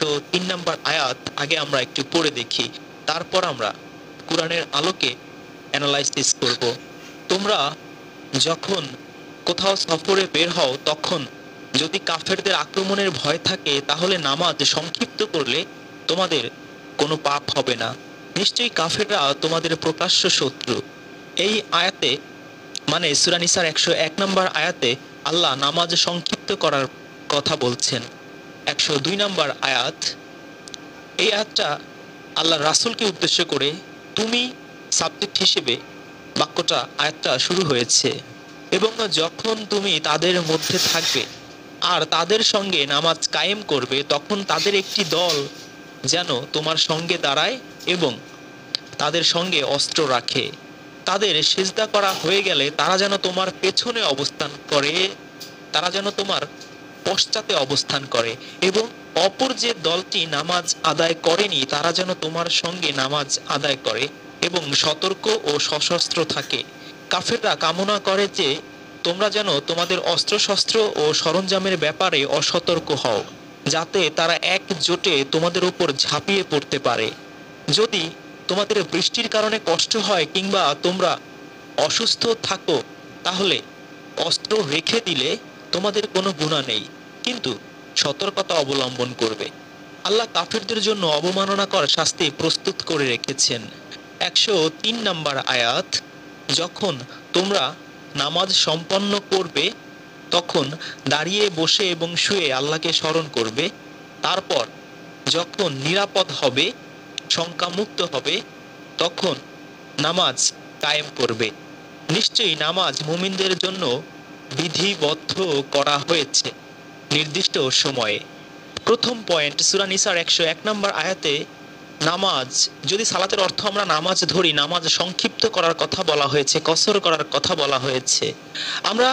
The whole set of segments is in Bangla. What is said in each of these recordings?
103 নম্বর আয়াত আগে আমরা একটু পড়ে দেখি, তারপর আমরা কোরআনের আলোকে অ্যানালাইসিস করব। তোমরা যখন কোথাও সফরে বের হও তখন যদি কাফেরদের আক্রমণের ভয় থাকে তাহলে নামাজ সংক্ষিপ্ত করলে তোমাদের কোনো পাপ হবে না। নিশ্চয়ই কাফেররা তোমাদের প্রকাশ্য শত্রু। এই আয়াতে মানে সূরা নিসার 101 নম্বর আয়াতে আল্লাহ নামাজ সংক্ষিপ্ত করার কথা বলছেন। 102 নম্বর আয়াত, এই আয়াতটা আল্লাহ রাসূলকে উদ্দেশ্য করে তুমি সাবজেক্ট হিসেবে বাক্যটা আয়াতটা শুরু হয়েছে। এবং যখন তুমি তাদের মধ্যে থাকবে আর তাদের সঙ্গে নামাজ কায়েম করবে তখন তাদের একটি দল যেন তোমার সঙ্গে দাঁড়ায় এবং তাদের সঙ্গে অস্ত্র রাখে। তাদের সিজদা করা হয়ে গেলে তারা যেন তোমার পেছনে অবস্থান করে, তারা যেন তোমার পশ্চাতে অবস্থান করে, এবং অপর যে দলটি নামাজ আদায় করেনি তারা যেন তোমার সঙ্গে নামাজ আদায় করে এবং সতর্ক ও সশস্ত্র থাকে। কাফেররা কামনা করে যে তোমরা যেন তোমাদের অস্ত্রশস্ত্র ও সরঞ্জামের ব্যাপারে অসতর্ক হও, যাতে তারা একজোটে তোমাদের উপর ঝাঁপিয়ে পড়তে পারে। যদি তোমাদের বৃষ্টির কারণে কষ্ট হয় কিংবা তোমরা অসুস্থ থাকো তাহলে অস্ত্র রেখে দিলে তোমাদের কোনো গুনাহ নেই, কিন্তু সতর্কতা অবলম্বন করবে। আল্লাহ কাফেরদের জন্য অবমাননাকর শাস্তি প্রস্তুত করে রেখেছেন। 103 নম্বর আয়াত, যখন তোমরা নামাজ সম্পন্ন করবে তখন দাঁড়িয়ে বসে এবং শুয়ে আল্লাহকে স্মরণ করবে, তারপর যখন নিরাপদ হবে, শঙ্কামুক্ত হবে, তখন নামাজ কায়েম করবে। নিশ্চয়ই নামাজ মুমিনদের জন্য বিধিবদ্ধ করা হয়েছে নির্দিষ্ট সময়ে। প্রথম পয়েন্ট, সূরা নিসার 101 নম্বর আয়াতে নামাজ, যদি সালাতের অর্থ আমরা নামাজ ধরি, নামাজ সংক্ষিপ্ত করার কথা বলা হয়েছে, কসর করার কথা বলা হয়েছে। আমরা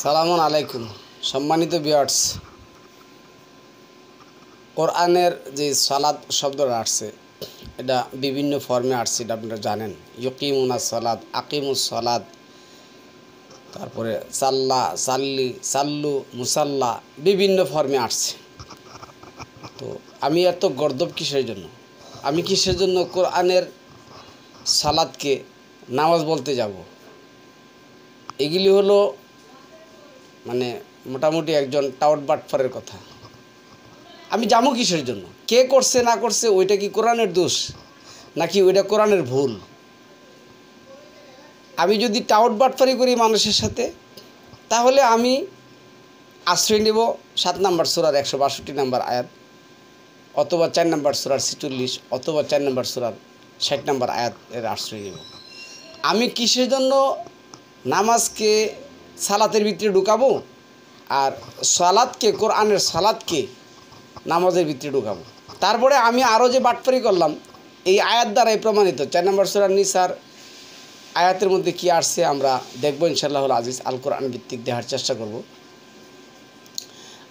সালামুন আলাইকুম সম্মানিত ভিউয়ার্স, কোরআনের যে সালাত শব্দটা আসছে এটা বিভিন্ন ফর্মে আসছে, এটা আপনারা জানেন। ইয়কিমুনাস সালাত, আকিমুস সালাত, তারপরে সাল্লা, সাল্লি, সাল্লু, মুসাল্লা, বিভিন্ন ফর্মে আসছে। তো আমি এত গর্দব কিসের জন্য? আমি কিসের জন্য কোরআনের সালাতকে নামাজ বলতে যাব? এগুলি হলো মানে মোটামুটি একজন টাউট বাটফারের কথা। আমি যাবো কিসের জন্য? কে করছে না করছে ওইটা কি কোরআনের দোষ নাকি ওইটা কোরআনের ভুল? আমি যদি টাউট বাটফারি করি মানুষের সাথে তাহলে আমি আশ্রয় নেব 7 নম্বর সূরার 162 নম্বর আয়াত, অথবা 4 নম্বর সূরার 46, অথবা 4 নম্বর সূরার 60 নম্বর আয়াতের আশ্রয় নেব। আমি কিসের জন্য নামাজকে সালাতের ভিতরে ঢুকাবো আর সালাতকে, কোরআনের সালাতকে নামাজের ভিতরে ঢুকাবো? তারপরে আমি আরও যে বাটপারি করলাম এই আয়াত দ্বারাই প্রমাণিত। 4 নম্বর সূরা নিসার আয়াতের মধ্যে কি আসছে আমরা দেখব ইনশাআল্লাহুল আজিজ। আল কোরআন ভিত্তিক দেখার চেষ্টা করব।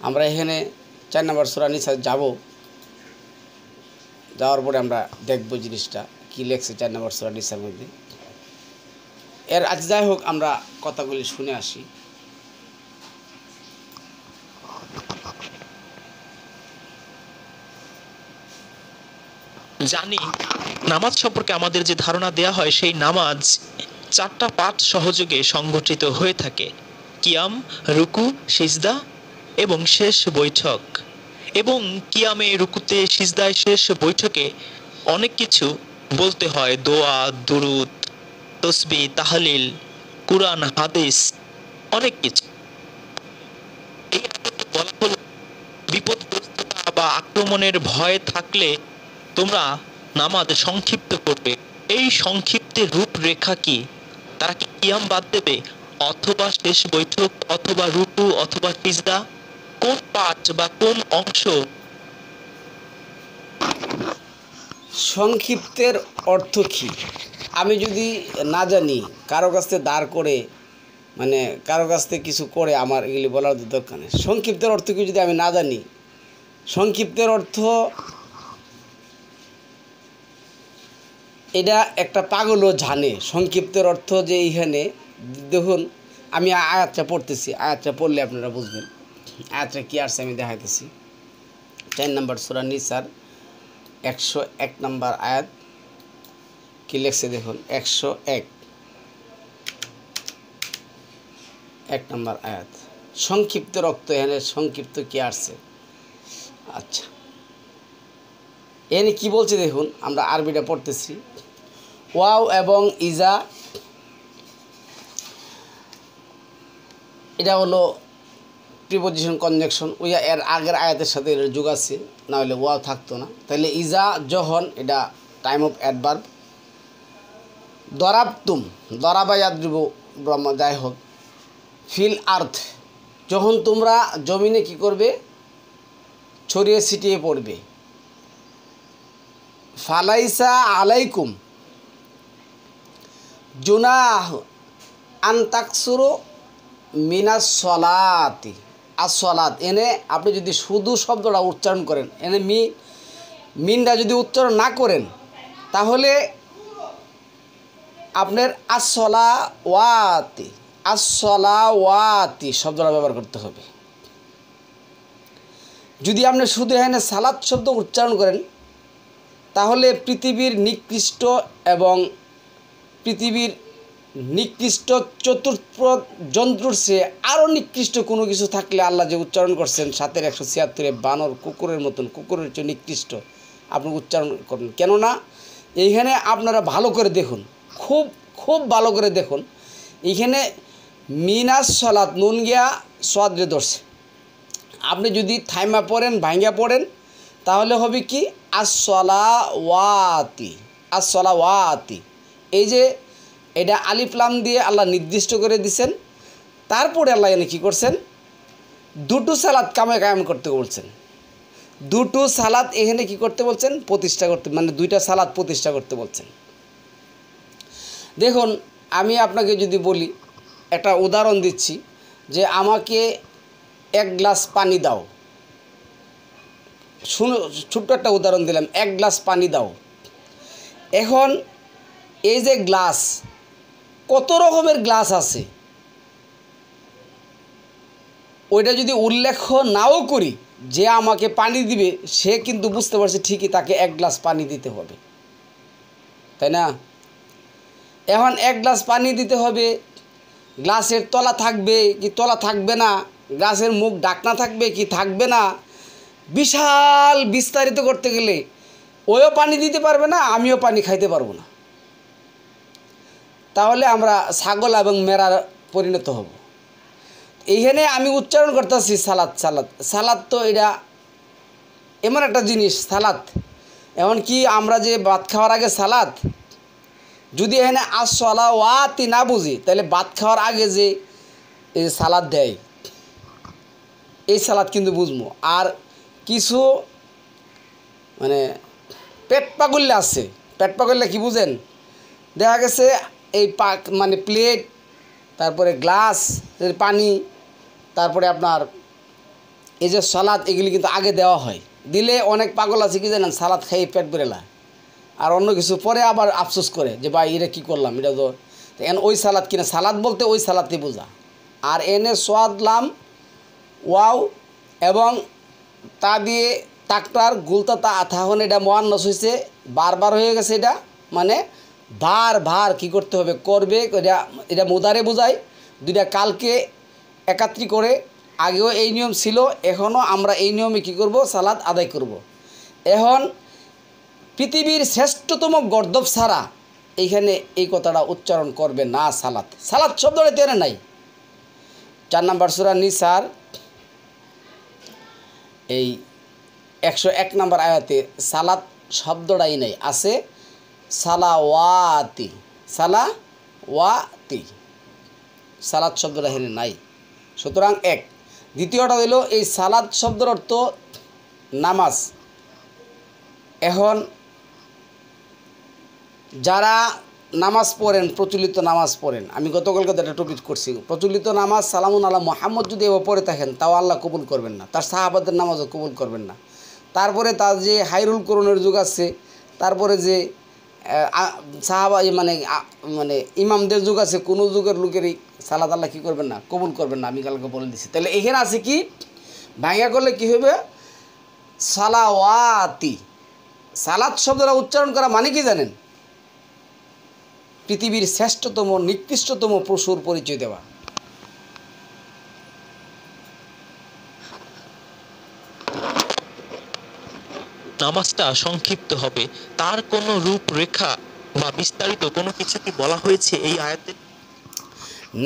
আমরা এখানে 4 নম্বর সূরা নিসা যাব, যাওয়ার পরে আমরা দেখব জিনিসটা কি লেখছে 4 নম্বর সূরা নিসার মধ্যে। এর আজ যাই হোক আমরা কথাগুলি শুনে আসি। জানি নামাজ সম্পর্কে আমাদের যে ধারণা দেয়া হয় সেই নামাজ 4টা পাঠ সহযোগে সংগঠিত হয়ে থাকে: কিয়াম, রুকু, সিজদা এবং শেষ বৈঠক। এবং কিয়ামে, রুকুতে, সিজদায়, শেষ বৈঠকে অনেক কিছু বলতে হয়: দোয়া, দুরুদ, তসবিহ, তাহলিল, কুরআন, হাদিস, অনেক কিছু। এই বলা হলো বিপদগ্রস্ততা বা আক্রমণের ভয় থাকলে তোমরা নামাজ সংক্ষিপ্ত করবে। এই সংক্ষিপ্তের রূপরেখা কি? তারা কি কিয়াম বাদ দেবে, অথবা শেষ বৈঠক, অথবা রুকু, অথবা সিজদা? কোন পাঠ বা কোন অংশ? সংক্ষিপ্তের অর্থ কি আমি যদি না জানি, কারো কাছ থেকে দাঁড় করে মানে কারো কাছ থেকে কিছু করে আমার এগুলি বলার দরকার নেই। সংক্ষিপ্তের অর্থ কি যদি আমি না জানি, সংক্ষিপ্তের অর্থ এটা একটা পাগলও জানে। সংক্ষিপ্তের অর্থ যে এইখানে দেখুন, আমি আয়াতটা পড়তেছি, আয়াতটা পড়লে আপনারা বুঝবেন। আয়াতটা কি আসছে আমি দেখাইতেছি। 4 নম্বর সূরা নিসার 101 নম্বর আয়াত কি লেখছে দেখুন, 101 নম্বর আয়াত। সংক্ষিপ্ত রক্ত, এখানে সংক্ষিপ্ত কি আসছে। আচ্ছা, এখানে কি বলছে দেখুন, আমরা আরবিটা পড়তেছি। ওয়াও এবং ইজা, এটা হলো প্রিপোজিশন কনজাংশন। ওই এর আগের আয়াতের সাথে এর যোগ আছে, না হলে ওয়াও থাকতো না। তাহলে ইজা যখন, এটা টাইম অফ অ্যাডভার্ব। দরাবতুম, দরাবা ইয়াদরিবু ব্রহ্ম, যাই হোক। ফিল আর্থ, যখন তোমরা জমিনে কি করবে, ছড়িয়ে ছিটিয়ে পড়বে। ফালাইসা আলাইকুম জুনাহ আন তাকসুরু মিনাস সলাতি। আসলাত, এনে আপনি যদি শুধু শব্দটা উচ্চারণ করেন, এনে মিনটা যদি উচ্চারণ না করেন, তাহলে আপনার আসলাওয়াতি শব্দটা ব্যবহার করতে হবে। যদি আপনি শুধু এখানে সালাত শব্দ উচ্চারণ করেন, তাহলে পৃথিবীর নিকৃষ্ট এবং পৃথিবীর নিকৃষ্ট চতুর্থ জন্তুর চেয়ে আরও নিকৃষ্ট কোনো কিছু থাকলে আল্লাহ যে উচ্চারণ করছেন 7-এর 176-এ, বানর কুকুরের মতন, কুকুরের চেয়ে নিকৃষ্ট আপনি উচ্চারণ করেন। কেননা এইখানে আপনারা ভালো করে দেখুন, খুব খুব ভালো করে দেখুন, এইখানে মিনাস সলাত নুন গিয়া সোয়াদরে ধরছে। আপনি যদি থাইমা পড়েন, ভাঙ্গা পড়েন, তাহলে হবে কি আসলাওয়াতি। এই যে এটা আলিফ লাম দিয়ে আল্লাহ নির্দিষ্ট করে দিছেন। তারপরে আল্লাহ এনে কী করছেন, দুটো সালাত কায়েম করতে বলছেন। দুটো সালাত এখানে কি করতে বলছেন, প্রতিষ্ঠা করতে, মানে দুইটা সালাত প্রতিষ্ঠা করতে বলছেন। দেখুন, আমি আপনাকে যদি বলি, একটা উদাহরণ দিচ্ছি, যে আমাকে 1 গ্লাস পানি দাও। শুনো, ছোট্ট একটা উদাহরণ দিলাম, 1 গ্লাস পানি দাও। এখন এই যে গ্লাস, কত রকমের গ্লাস আছে, ওইটা যদি উল্লেখ নাও করি, যে আমাকে পানি দিবে, সে কিন্তু বুঝতে পারছে ঠিকই তাকে 1 গ্লাস পানি দিতে হবে, তাই না? এখন 1 গ্লাস পানি দিতে হবে, গ্লাসের তলা থাকবে কি তলা থাকবে না, গ্লাসের মুখ ঢাকনা থাকবে কি থাকবে না, বিশাল বিস্তারিত করতে গেলে ওও পানি দিতে পারবে না, আমিও পানি খাইতে পারবো না। তাহলে আমরা ছাগল এবং মেরার পরিণত হব। এইখানে আমি উচ্চারণ করতেছি সালাত, তো এটা এমন একটা জিনিস সালাত। এমনকি আমরা যে ভাত খাওয়ার আগে সালাত, যদি এখানে আসলাওয়াতি না বুঝি, তাহলে ভাত খাওয়ার আগে যে এই সালাদ দেয়, এই সালাদ কিন্তু বুঝবো। আর কিছু মানে পেট পাগল্য আছে, পেট পাগল্য কি বুঝেন, দেখা গেছে এই মানে প্লেট, তারপরে গ্লাস পানি, তারপরে আপনার এই যে সালাদ, এগুলি কিন্তু আগে দেওয়া হয়। দিলে অনেক পাগল আছে কি জানেন, সালাদ খাই পেট বেরেলা, আর অন্য কিছু পরে আবার আফসোস করে যে ভাই এটা কী করলাম, এটা তো এন ওই সালাদ কিনা, সালাদ বলতে ওই সালাদই বোঝা। আর এনে সোয়াদলাম ওয়াও এবং তা দিয়ে তাকটার গুলতা তা তখন এটা মোয়ান্নস হয়েছে, বারবার হয়ে গেছে। এটা মানে ভার কি করতে হবে, করবে, এটা মুদারে বোঝায়। দুইটা কালকে একাত্রি করে, আগেও এই নিয়ম ছিল, এখনও আমরা এই নিয়মে কী করব, সালাদ আদায় করব। এখন পৃথিবীর শ্রেষ্ঠতম গর্দব ছাড়া এইখানে এই কথাটা উচ্চারণ করবে না। সালাত শব্দটা তেনে নাই। 4 নম্বর সূরা নিসার এই 101 নম্বর আয়াতে সালাত শব্দটাই নেই, আছে সালাওয়াতি। সালাত শব্দটা এখানে নাই, সুতরাং 1। দ্বিতীয়টা হইল এই সালাত শব্দের অর্থ নামাজ। এখন যারা নামাজ পড়েন, প্রচলিত নামাজ পড়েন, আমি গতকালকে একটা টপিক করছি, প্রচলিত নামাজ সালামুন আলা মুহাম্মদ যদি এবার পড়ে থাকেন, তাও আল্লাহ কবুল করবেন না, তার সাহাবাদের নামাজও কবুল করবেন না। তারপরে তার যে হাইরুল কোরআনের যুগ আছে, তারপরে যে সাহাবা মানে ইমামদের যুগ আছে, কোনো যুগের লোকেরই সালাত আল্লাহ কী করবেন না, কবুল করবেন না, আমি কালকে বলে দিচ্ছি। তাহলে এখানে আছে কি, ভাঙা করলে কি হবে? সালাওয়াতি। সালাত শব্দটা উচ্চারণ করা মানে কি জানেন? পৃথিবীর শ্রেষ্ঠতম নিকৃষ্টতম পশুর পরিচয় দেওয়া। নামাজটা সংক্ষিপ্ত হবে, তার কোনো রূপরেখা বা বিস্তারিত কোনো কিছু কি বলা হয়েছে এই আয়াতে?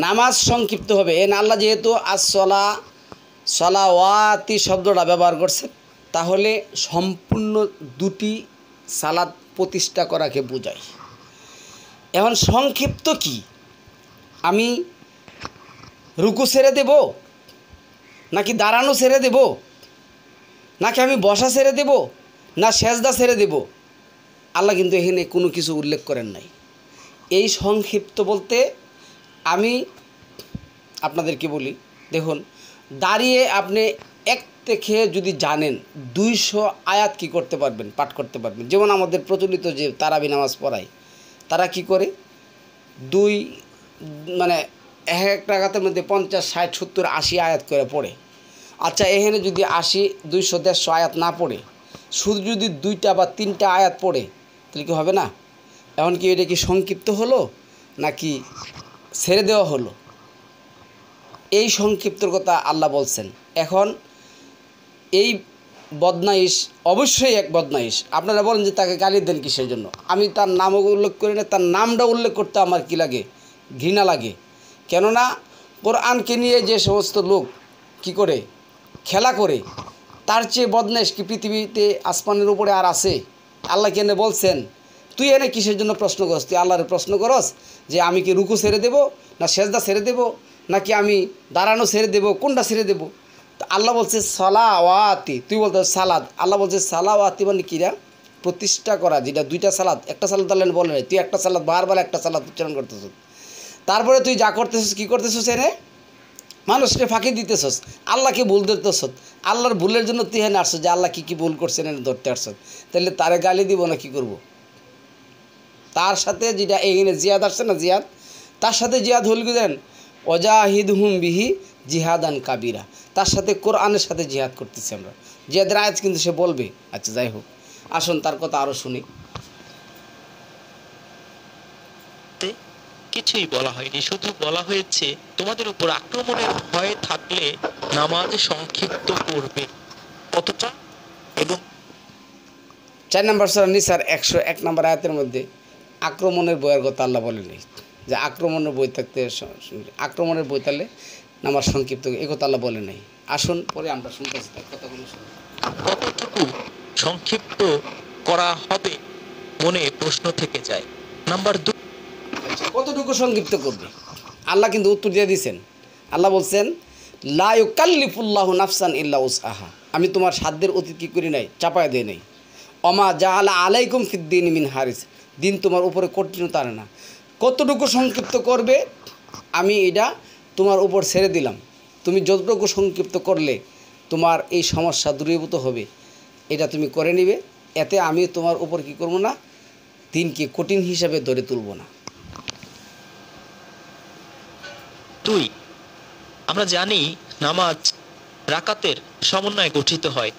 নামাজ সংক্ষিপ্ত হবে, আল্লাহ যেহেতু আসলা সালাওয়াতি শব্দটা ব্যবহার করছেন, তাহলে সম্পূর্ণ দুটি সালাত প্রতিষ্ঠা করাকে বোঝায়। এখন সংক্ষিপ্ত কি? আমি রুকু ছেড়ে দেব, নাকি দাঁড়ানো ছেড়ে দেব, নাকি আমি বসা ছেড়ে দেব, না সেজদা ছেড়ে দেব? আল্লাহ কিন্তু এখানে কোনো কিছু উল্লেখ করেন নাই। এই সংক্ষিপ্ত বলতে আমি আপনাদেরকে বলি, দেখুন, দাঁড়িয়ে আপনি এক থেকে যদি জানেন 200 আয়াত কি করতে পারবেন, পাঠ করতে পারবেন। যেমন আমাদের প্রচলিত যে তারাবি নামাজ পড়ায়, তারা কি করে, মানে এক রাকাতের মধ্যে 50, 60, 70, 80 আয়াত করে পড়ে। আচ্ছা, এখানে যদি 80, 200, 150 আয়াত না পড়ে, শুধু যদি 2টা বা 3টা আয়াত পড়ে, তাহলে কি হবে না? এখন কি এটা কি সংক্ষিপ্ত হলো নাকি ছেড়ে দেওয়া হলো? এই সংক্ষিপ্তর কথা আল্লাহ বলছেন। এখন এই বদমাইশ অবশ্যই এক বদমাইশ। আপনারা বলেন যে তাকে গালি দেন কিসের জন্য? আমি তার নামও উল্লেখ করি না, তার নামটা উল্লেখ করতে আমার কি লাগে? ঘৃণা লাগে। কেননা কোরআনকে নিয়ে যে সমস্ত লোক কি করে খেলা করে, তার চেয়ে বদমাইশ কি পৃথিবীতে আসমানের উপরে আর আছে? আল্লাহ কেন বলছেন, তুই এনে কিসের জন্য প্রশ্ন করস? তুই আল্লাহরে প্রশ্ন করস যে আমি কি রুকু ছেড়ে দেব, না সেজদা ছেড়ে দেব, নাকি আমি দাঁড়ানো ছেড়ে দেব, কোনটা ছেড়ে দেব? তো আল্লাহ বলছে সালাওয়াতি, তুই বলতে সালাদ। আল্লাহ বলছে সালাওয়াতি মানে কিরা? প্রতিষ্ঠা করা। যেটা 2টা সালাদ, একটা সালাদ আল্লাহ বলে নাই, তুই একটা সালাদ বারবার একটা সালাদ উচ্চারণ করতেছ। তারপরে তুই যা করতেছিস, কী করতেছিস? এনে মানুষকে ফাঁকি দিতেছস, আল্লাহকে ভুল ধরতেছ। আল্লাহর ভুলের জন্য তুই এনে আসছ যে আল্লাহ কী কী ভুল করছেন এনে ধরতে আসছ। তাহলে তারে গালি দিব না কি করব? তার সাথে যেটা এখানে জিয়াদ আসছে না, জিয়াদ, তার সাথে জিয়াদ হল কি জানেন? ওজাহিদ হুম বিহি জিহাদান কাবিরা। তার সাথে কোরআনের সাথে জিহাদ করতেছি আমরা। জিহাদের আয়াত কিন্তু সে বলবে। আচ্ছা, যাই হোক, আসুন তার কথা আরও শুনি। কিছুই বলা হয়নি, শুধু বলা হয়েছে তোমাদের উপর আক্রমণের ভয় থাকলে নামাজ সংক্ষিপ্ত করবে। কতটা? এবং 4 নম্বর সূরা নিসার 101 নম্বর আয়াতের মধ্যে আক্রমণের বইয়ের কথা আল্লাহ বলেনি যে আক্রমণের বই থাকতে, আক্রমণের বই থাকলে নামাজ সংক্ষিপ্ত, এ কথা আল্লাহ বলে নাই। আসুন পরে আমরা শুনতেছি তার কথাগুলো। কতটুকু সংক্ষিপ্ত করা হবে মনে প্রশ্ন থেকে যায়। নাম্বার 2, কতটুকু সংক্ষিপ্ত করবে? আল্লাহ কিন্তু উত্তর দিয়ে দিয়েছেন। আল্লাহ বলছেন, লা ইউকাল্লিফুল্লাহু নাফসান ইল্লা উসআহা। আমি তোমার সাধ্যের অতীত কি করি নাই, চাপায় দেয় নাই। অমা জাআলা আলাইকুম ফিদ্দিন মিন হারিস। দিন তোমার উপরে কঠিনতা আনে না। কতটুকু সংক্ষিপ্ত করবে আমি এটা তোমার উপর ছেড়ে দিলাম। তুমি যতটুকু সংক্ষিপ্ত করলে তোমার এই সমস্যা দূরীভূত হবে, এটা তুমি করে নিবে। এতে আমি তোমার উপর কি করব না, দিনকে কঠিন হিসাবে ধরে তুলব না। 2, আমরা জানি নামাজ রাকাতের সমন্বয়ে গঠিত হয়।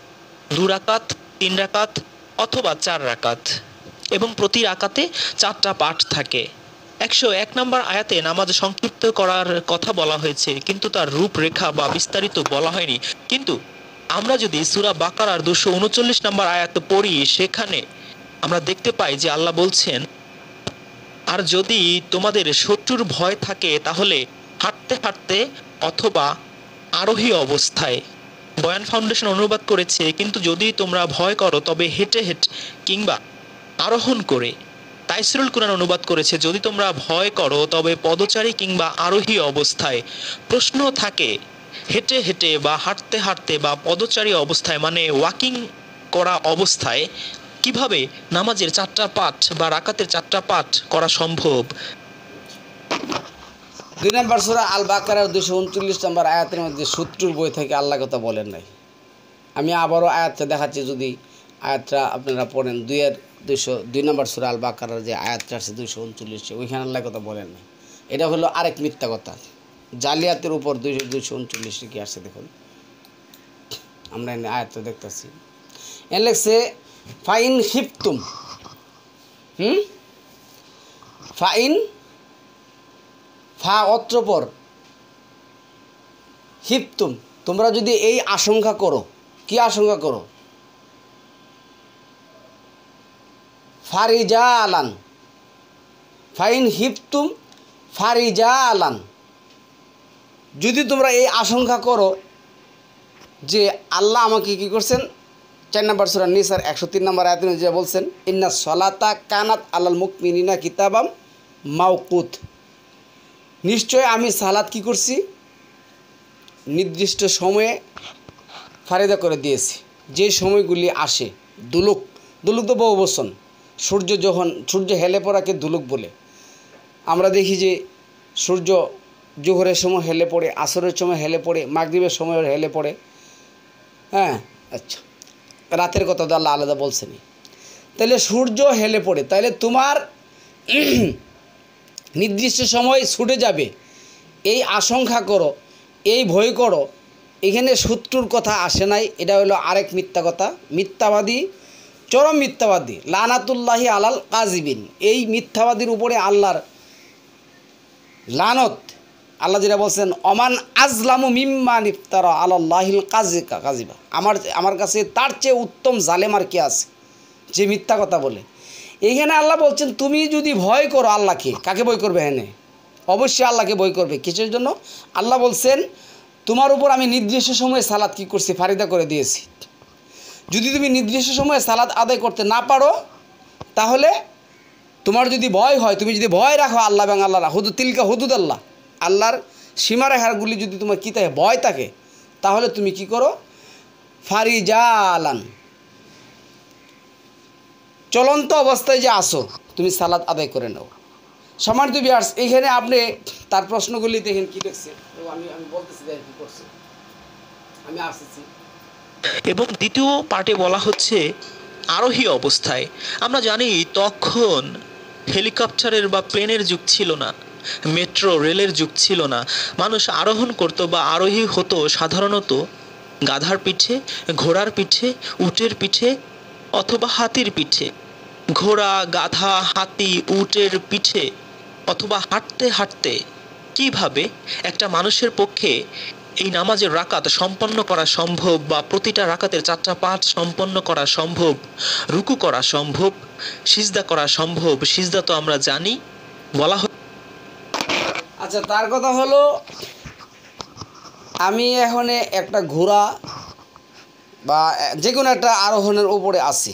2 রাকাত, 3 রাকাত অথবা 4 রাকাত, এবং প্রতি রাকাতে 4টা পাঠ থাকে। 101 নম্বর আয়াতে নামাজ সংক্ষিপ্ত করার কথা বলা হয়েছে, কিন্তু তার রূপরেখা বা বিস্তারিত বলা হয়নি। কিন্তু আমরা যদি সূরা বাকারার 239 নম্বর আয়াত পড়ি, সেখানে আমরা দেখতে পাই যে আল্লাহ বলছেন, আর যদি তোমাদের শত্রুর ভয় থাকে তাহলে হাঁটতে হাঁটতে অথবা আরোহী অবস্থায়। বয়ান ফাউন্ডেশন অনুবাদ করেছে, কিন্তু যদি তোমরা ভয় করো তবে হেঁটে হেঁটে কিংবা আরোহণ করে। তাইসিরুল কুরআন অনুবাদ করেছে, যদি তোমরা ভয় করো তবে পদচারী কিংবা আরোহী অবস্থায়। প্রশ্ন থাকে, হেঁটে হেঁটে বা হাঁটতে হাঁটতে বা পদচারী অবস্থায় মানে ওয়াকিং করা অবস্থায় কিভাবে নামাজের 4টা পাঠ বা রাকাতের 4টা পাঠ করা সম্ভব? 2 নম্বর সূরা আল বাকারার 239 নম্বর আয়াতের মধ্যে শত্রুর বই থেকে আল্লাহ কথা বলেন নাই। আমি আবারও আয়াতটা দেখাচ্ছি, যদি আয়াতটা আপনারা পড়েন। 2 নম্বর সূরা আল বাকারার যে আয়াতটা আছে 239, ওইখানে আল্লাহ কথা বলেন নাই। এটা হলো আরেক মিথ্যা কথা। জালিয়াতের উপর 239 কি আসছে দেখুন। আমরা এনে আয়াতটা দেখতেছি। এর লেখছে ফাইন খিফতুম, ফাইন ফা অত্রপর হিফতুম, তোমরা যদি এই আশঙ্কা করো, কি আশঙ্কা করো? ফারিজা আলান, ফাইন হিফতুম ফারিজা আলান, যদি তোমরা এই আশঙ্কা করো যে আল্লাহ আমাকে কি করছেন, 4 নম্বর সূরা নিসার 103 নম্বর আয়াতে যে বলছেন ইন্না সলাতা কানাত আলাল মুকমিনিনা কিতাবাম মাওকুত, নিশ্চয় আমি সালাত কি করছি, নির্দিষ্ট সময়ে ফারিদা করে দিয়েছি। যে সময়গুলি আসে, দুলুক, দুলুক তো বহু বচন, সূর্য হেলে পড়াকে দুলুক বলে। আমরা দেখি যে সূর্য জোহরের সময় হেলে পড়ে, আসরের সময় হেলে পড়ে, মাগরিবের সময় হেলে পড়ে। হ্যাঁ, আচ্ছা, রাতের কথা তো আল্লাহ আলাদা বলছেনি। তাহলে সূর্য হেলে পড়ে, তাহলে তোমার নির্দিষ্ট সময় ছুটে যাবে এই আশঙ্কা করো, এই ভয় করো। এখানে শত্রুর কথা আসে নাই, এটা হলো আরেক মিথ্যা কথা, মিথ্যাবাদী, চরম মিথ্যাবাদী, লানাতুল্লাহি আলাল কাজিবিন। এই মিথ্যাবাদীর উপরে আল্লাহর লানত। আল্লাহ যেটা বলছেন অমান আজলামু মিম্মান ইফতারা আলাল্লাহিল কাজিবা, আমার কাছে তার চেয়ে উত্তম জালেম আর কে আছে যে মিথ্যা কথা বলে। এইখানে আল্লাহ বলছেন তুমি যদি ভয় করো আল্লাহকে, কাকে ভয় করবে? হ্যাঁ, অবশ্যই আল্লাহকে ভয় করবে। কিসের জন্য? আল্লাহ বলছেন তোমার উপর আমি নির্দিষ্ট সময়ে সালাত কি করছি, ফারিদা করে দিয়েছি। যদি তুমি নির্দিষ্ট সময়ে সালাত আদায় করতে না পারো, তাহলে তোমার যদি ভয় হয়, তুমি যদি ভয় রাখো আল্লাহ এবং আল্লাহ হুদুদ তিলকা হুদুদ আল্লাহ, আল্লাহর সীমারেখাগুলি যদি তোমার কী থাকে, ভয় থাকে, তাহলে তুমি কি করো, ফারিজা আলান, চলন্ত অবস্থায় যে আসো তুমি সালাত আদায় করে নাও। সম্মানিত ভিউয়ার্স, এইখানে আপনি তার প্রশ্নগুলি দেখেন কি দেখছে, আমি বলতেছি কি করছে, আমি আসছি। এবং দ্বিতীয় পার্টে বলা হচ্ছে আরোহী অবস্থায়। আমরা জানি তখন হেলিকপ্টারের বা প্লেনের যুগ ছিল না, মেট্রো রেলের যুগ ছিল না। মানুষ আরোহণ করতো বা আরোহী হতো সাধারণত গাধার পিঠে, ঘোড়ার পিঠে, উটের পিঠে অথবা হাতির পিঠে। ঘোড়া, গাধা, হাতি, উটের পিঠে অথবা হাঁটতে হাঁটতে কিভাবে একটা মানুষের পক্ষে এই নামাজের রাকাত সম্পন্ন করা সম্ভব, বা প্রতিটা রাকাতের 4টা পাঠ সম্পন্ন করা সম্ভব, রুকু করা সম্ভব, সিজদা করা সম্ভব। সিজদা তো আমরা জানি বলা হয়। আচ্ছা, তার কথা হলো আমি এখন একটা ঘোড়া বা যে কোনো একটা আরোহণের উপরে আছি,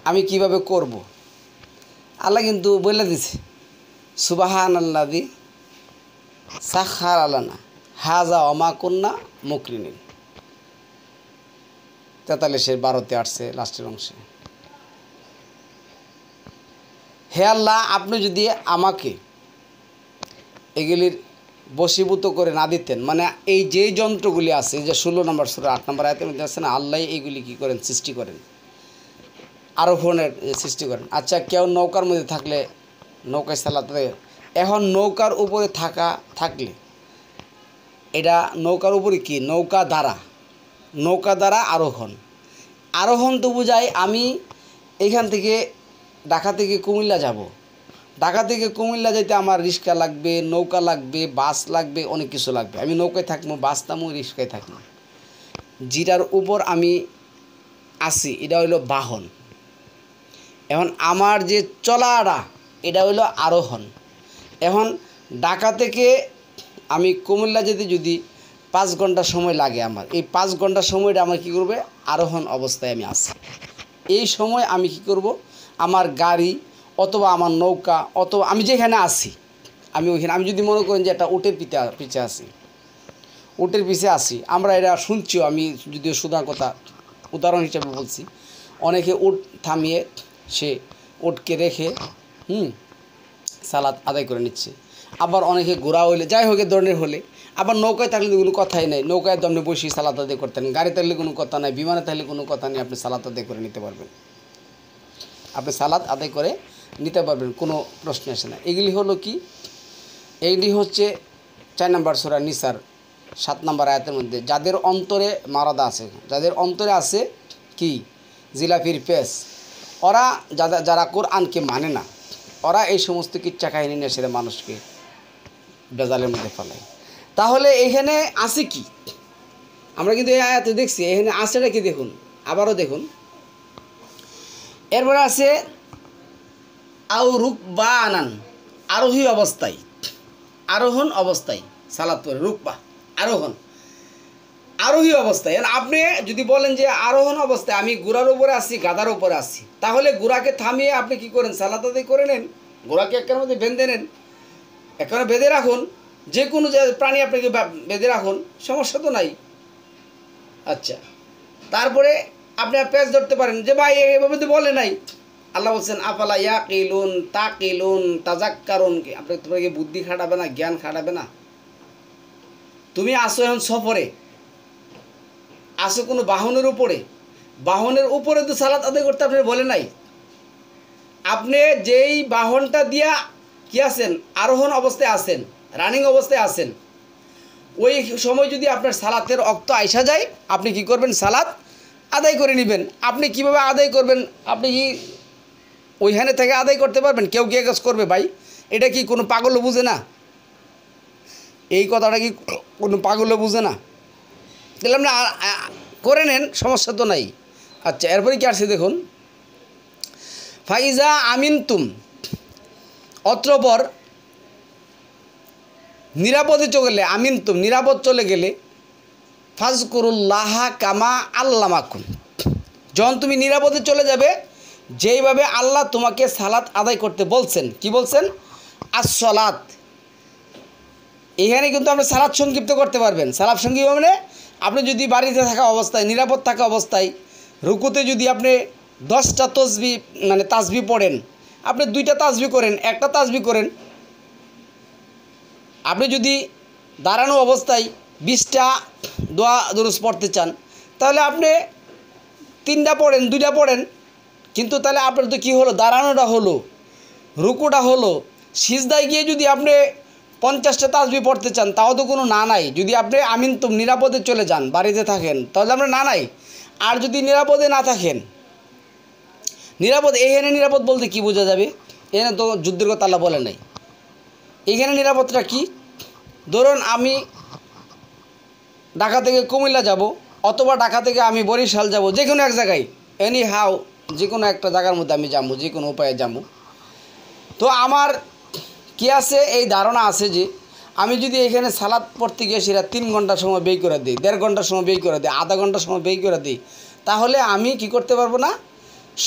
আমি কিভাবে করব? আল্লাহ কিন্তু বলে দিছে সুবহানাল্লাযী সাখার আলানা হাজা ওমা কুন্না মুকরিনিন, 43-এর 12-তে আসছে লাস্টের অংশে। হে আল্লাহ, আপনি যদি আমাকে এগুলির বশীভূত করে না দিতেন, মানে এই যে যন্ত্রগুলি আছে, যে 16 নম্বর সূরা 8 নম্বর আয়াতের মধ্যে আছে না, আল্লাহ এইগুলি কী করেন, সৃষ্টি করেন, আরোহণের সৃষ্টি করেন। আচ্ছা, কেউ নৌকার মধ্যে থাকলে নৌকায় চালাতে, এখন নৌকার উপরে থাকলে এটা নৌকার উপরে কি, নৌকা দ্বারা আরোহণ তো বোঝায় আমি এইখান থেকে ঢাকা থেকে কুমিল্লা যাব, ঢাকা থেকে কুমিল্লা যেতে আমার রিক্সা লাগবে, নৌকা লাগবে, বাস লাগবে, অনেক কিছু লাগবে। আমি নৌকায় থাকবো, বাস থামো, রিক্সায় থাকবো। যেটার উপর আমি আসি এটা হইলো বাহন। এখন আমার যে চলাটা এটা হইলো আরোহণ। এখন ঢাকা থেকে আমি কুমিল্লা যেতে যদি 5 ঘন্টা সময় লাগে, আমার এই 5 ঘন্টা সময়টা আমার কী করবে, আরোহণ অবস্থায় আমি আছি। এই সময় আমি কি করব, আমার গাড়ি অথবা আমার নৌকা অথবা আমি যেখানে আছি, আমি ওইখানে, আমি যদি মনে করেন যে একটা উটের পিছে আছি, উটের পিছে আসি, আমরা এটা শুনছিও, আমি যদিও সুদা কথা উদাহরণ হিসাবে বলছি, অনেকে উট থামিয়ে সে উটকে রেখে সালাত আদায় করে নিচ্ছে। আবার অনেকে ঘোড়া হইলে, যাই হোক এ ধরনের হলে, আবার নৌকায় থাকলে কোনো কথাই নাই, নৌকায় দমনে বসে সালাত আদায় করতেন, গাড়ি থাকলে কোনো কথা নাই, বিমানে থাকলে কোনো কথা নেই, আপনি সালাত আদায় করে নিতে পারবেন, কোনো প্রশ্ন আসে না। এগুলি হলো কি, এইটি হচ্ছে 4 নম্বর সূরা নিসার 7 নম্বর আয়াতের মধ্যে, যাদের অন্তরে মারাদা আছে, যাদের অন্তরে আছে কি জিলাপির পেস, ওরা যারা কোরআনকে মানে না, ওরা এই সমস্ত কিচ্ছা কাহিনী নিয়ে সেটা মানুষকে বেজালের মধ্যে ফেলায়। তাহলে এখানে আছে কি? আমরা কিন্তু এই আয়াতে দেখছি এখানে আছেটা কি দেখুন, আবারও দেখুন। এরপরে আছে আউ রুকবা আনান, আরোহী অবস্থায়, আরোহণ অবস্থায় সালাত পড়ে, রুকবা আরোহণ, আরোহী অবস্থায়। আপনি যদি বলেন যে আরোহণ অবস্থায় আমি ঘোড়ার উপরে আসি, গাধার উপরে আসি, তাহলে ঘোড়াকে থামিয়ে আপনি কি করেন? সালাত আদায় করে নেন। ঘোড়াকে একখানের মধ্যে বেঁধে নেন, এখানে বেঁধে রাখুন, যে কোনো প্রাণী আপনাকে বেঁধে রাখুন, সমস্যা তো নাই। আচ্ছা, তারপরে আপনি পেঁচ ধরতে পারেন যে ভাই এভাবে তো বলে নাই। আল্লাহ বলছেন আফালা ইয়াকিলুন তাকিলুন তাজাক্কারুন, তোমাকে বুদ্ধি খাটাবে না, জ্ঞান খাটাবে না? তুমি আসো এখন সফরে, আসো কোনো বাহনের উপরে, বাহনের উপরে তো সালাত আদায় করতে আপনি বলে নাই। আপনি যেই বাহনটা দিয়া কি আছেন, আরোহণ অবস্থায় আছেন, রানিং অবস্থায় আছেন, ওই সময় যদি আপনার সালাতের অক্ত আইসা যায়, আপনি কি করবেন? সালাত আদায় করে নেবেন। আপনি কিভাবে আদায় করবেন? আপনি কি ওইখানে থেকে আদায় করতে পারবেন? কেউ কে কাজ করবে ভাই? এটা কি কোনো পাগলও বুঝে না? এই কথাটা কি কোনো পাগলও বুঝে না? তাহলে আপনি করে নেন, সমস্যা তো নাই। আচ্ছা, এরপরে কি আসছে দেখুন, ফাইজা আমিনতুম, অত্রপর নিরাপদে চলে গেলে, আমিনতুম নিরাপদ চলে গেলে, ফাজকুরুল্লাহা কামা আল্লামাকুম, যখন তুমি নিরাপদে চলে যাবে, যেইভাবে আল্লাহ তোমাকে সালাত আদায় করতে বলছেন, কি বলছেন? আসসালাত। এখানে কিন্তু আপনি সালাত সংক্ষিপ্ত করতে পারবেন। সালাত সংক্ষিপ্ত মানে আপনি যদি বাড়িতে থাকা অবস্থায়, নিরাপদ থাকা অবস্থায়, রুকুতে যদি আপনি 10টা তসবি মানে তাসবি পড়েন, আপনি 2টা তাসবি করেন, 1টা তাসবি করেন। আপনি যদি দাঁড়ানো অবস্থায় 20টা দোয়া দুরূদ পড়তে চান, তাহলে আপনি 3টা পড়েন, 2টা পড়েন। কিন্তু তাহলে আপনার তো কী হলো? দাঁড়ানোটা হলো, রুকুটা হলো। সিজদায় গিয়ে যদি আপনি 50টা তাসবি পড়তে চান, তাও তো কোনো না নাই। যদি আপনি আমিনতুম নিরাপদে চলে যান, বাড়িতে থাকেন, তাহলে আপনার না নাই। আর যদি নিরাপদে না থাকেন, নিরাপদ, এখানে নিরাপদ বলতে কি বোঝা যাবে? এখানে তো যুদ্ধের কথা আল্লাহ বলে নাই। এখানে নিরাপদটা কি? ধরুন আমি ঢাকা থেকে কুমিল্লা যাব, অথবা ঢাকা থেকে আমি বরিশাল যাব, যে কোনো এক জায়গায়, এনি হাউ যে কোনো একটা জায়গার মধ্যে আমি যাবো, যে কোনো উপায়ে যাবো। তো আমার কি আছে, এই ধারণা আছে যে আমি যদি এখানে সালাদ পড়তে গিয়ে সেটা 3 ঘন্টার সময় ব্যয় করে দিই, 1.5 ঘন্টার সময় ব্যয় করে দিই, আধা ঘন্টার সময় ব্যয় করে দিই, তাহলে আমি কি করতে পারবো না?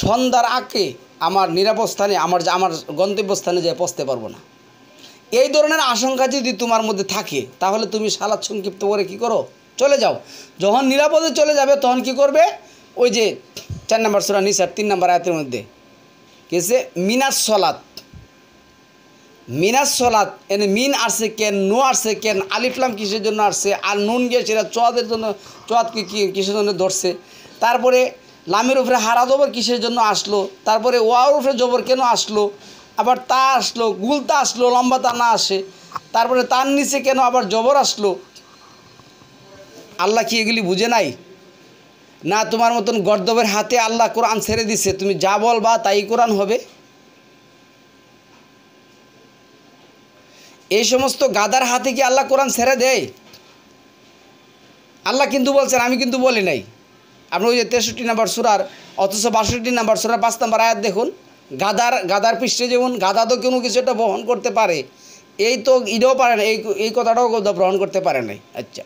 সন্ধ্যার আগে আমার নিরাপদ স্থানে, আমার গন্তব্যস্থানে যেয়ে পৌঁছতে পারবো না। এই ধরনের আশঙ্কা যদি তোমার মধ্যে থাকে, তাহলে তুমি সালাত সংক্ষিপ্ত করে কি করো? চলে যাও। যখন নিরাপদে চলে যাবে, তখন কি করবে? ওই যে 4 নম্বর সূরা নিসার 3 নম্বর আয়াতের মধ্যে কেছে মিনাস সলাত, মিনাস সলাত, এনে মিন আসছে কেন, নো আসছে কেন, আলিফলাম কিসের জন্য আসছে, আর নুন গিয়ে সেটা চোয়াদের জন্য, চোয়াদকে কিসের জন্য ধরছে, তারপরে লামের উপরে হারা জবর কিসের জন্য আসলো, তারপরে ওয়ার উপরে জবর কেন আসলো, আবার তা আসলো, গুলতা আসলো, লম্বা তা না আসে, তারপরে তার নিচে কেন আবার জবর আসলো। আল্লাহ কি এগুলি বুঝে নাই? না তোমার মতন গর্দবের হাতে আল্লাহ কোরআন ছেড়ে দিছে, তুমি যা বলবা তাই কোরআন হবে? এই সমস্ত গাদার হাতে কি আল্লাহ কোরআন ছেড়ে দেয়? আল্লাহ কিন্তু বলছেন, আমি কিন্তু বলি নাই। আপনি ওই যে 63 নম্বর সূরার, অথচ 62 নম্বর সূরার 5 নম্বর আয়াত দেখুন, গাদার পৃষ্ঠে যেমন গাদা তো কোনো কিছু একটা বহন করতে পারে, এই তো ইডও পারে না, এই কথাটাও গ্রহণ করতে পারে নাই। আচ্ছা,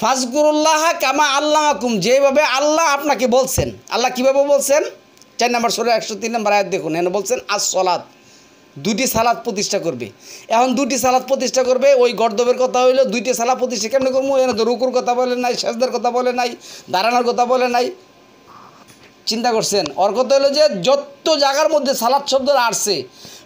ফাজকুরুল্লাহ কামা আল্লামাকুম, যেভাবে আল্লাহ আপনাকে বলছেন। আল্লাহ কীভাবে বলছেন? 4 নম্বর সূরা 103 নম্বর আয়াত দেখুন, এখানে বলছেন আসসালাত, 2টি সালাত প্রতিষ্ঠা করবে। এখন 2টি সালাত প্রতিষ্ঠা করবে, ওই গর্দবের কথা হইলো 2টি সালাত প্রতিষ্ঠা কেমন করবো? এখানে তো রুকুর কথা বলে নাই, সেজদার কথা বলে নাই, দাঁড়ানোর কথা বলে নাই। চিন্তা করছেন? ওর কথা হলো যে যত জায়গার মধ্যে সালাত শব্দ আসছে,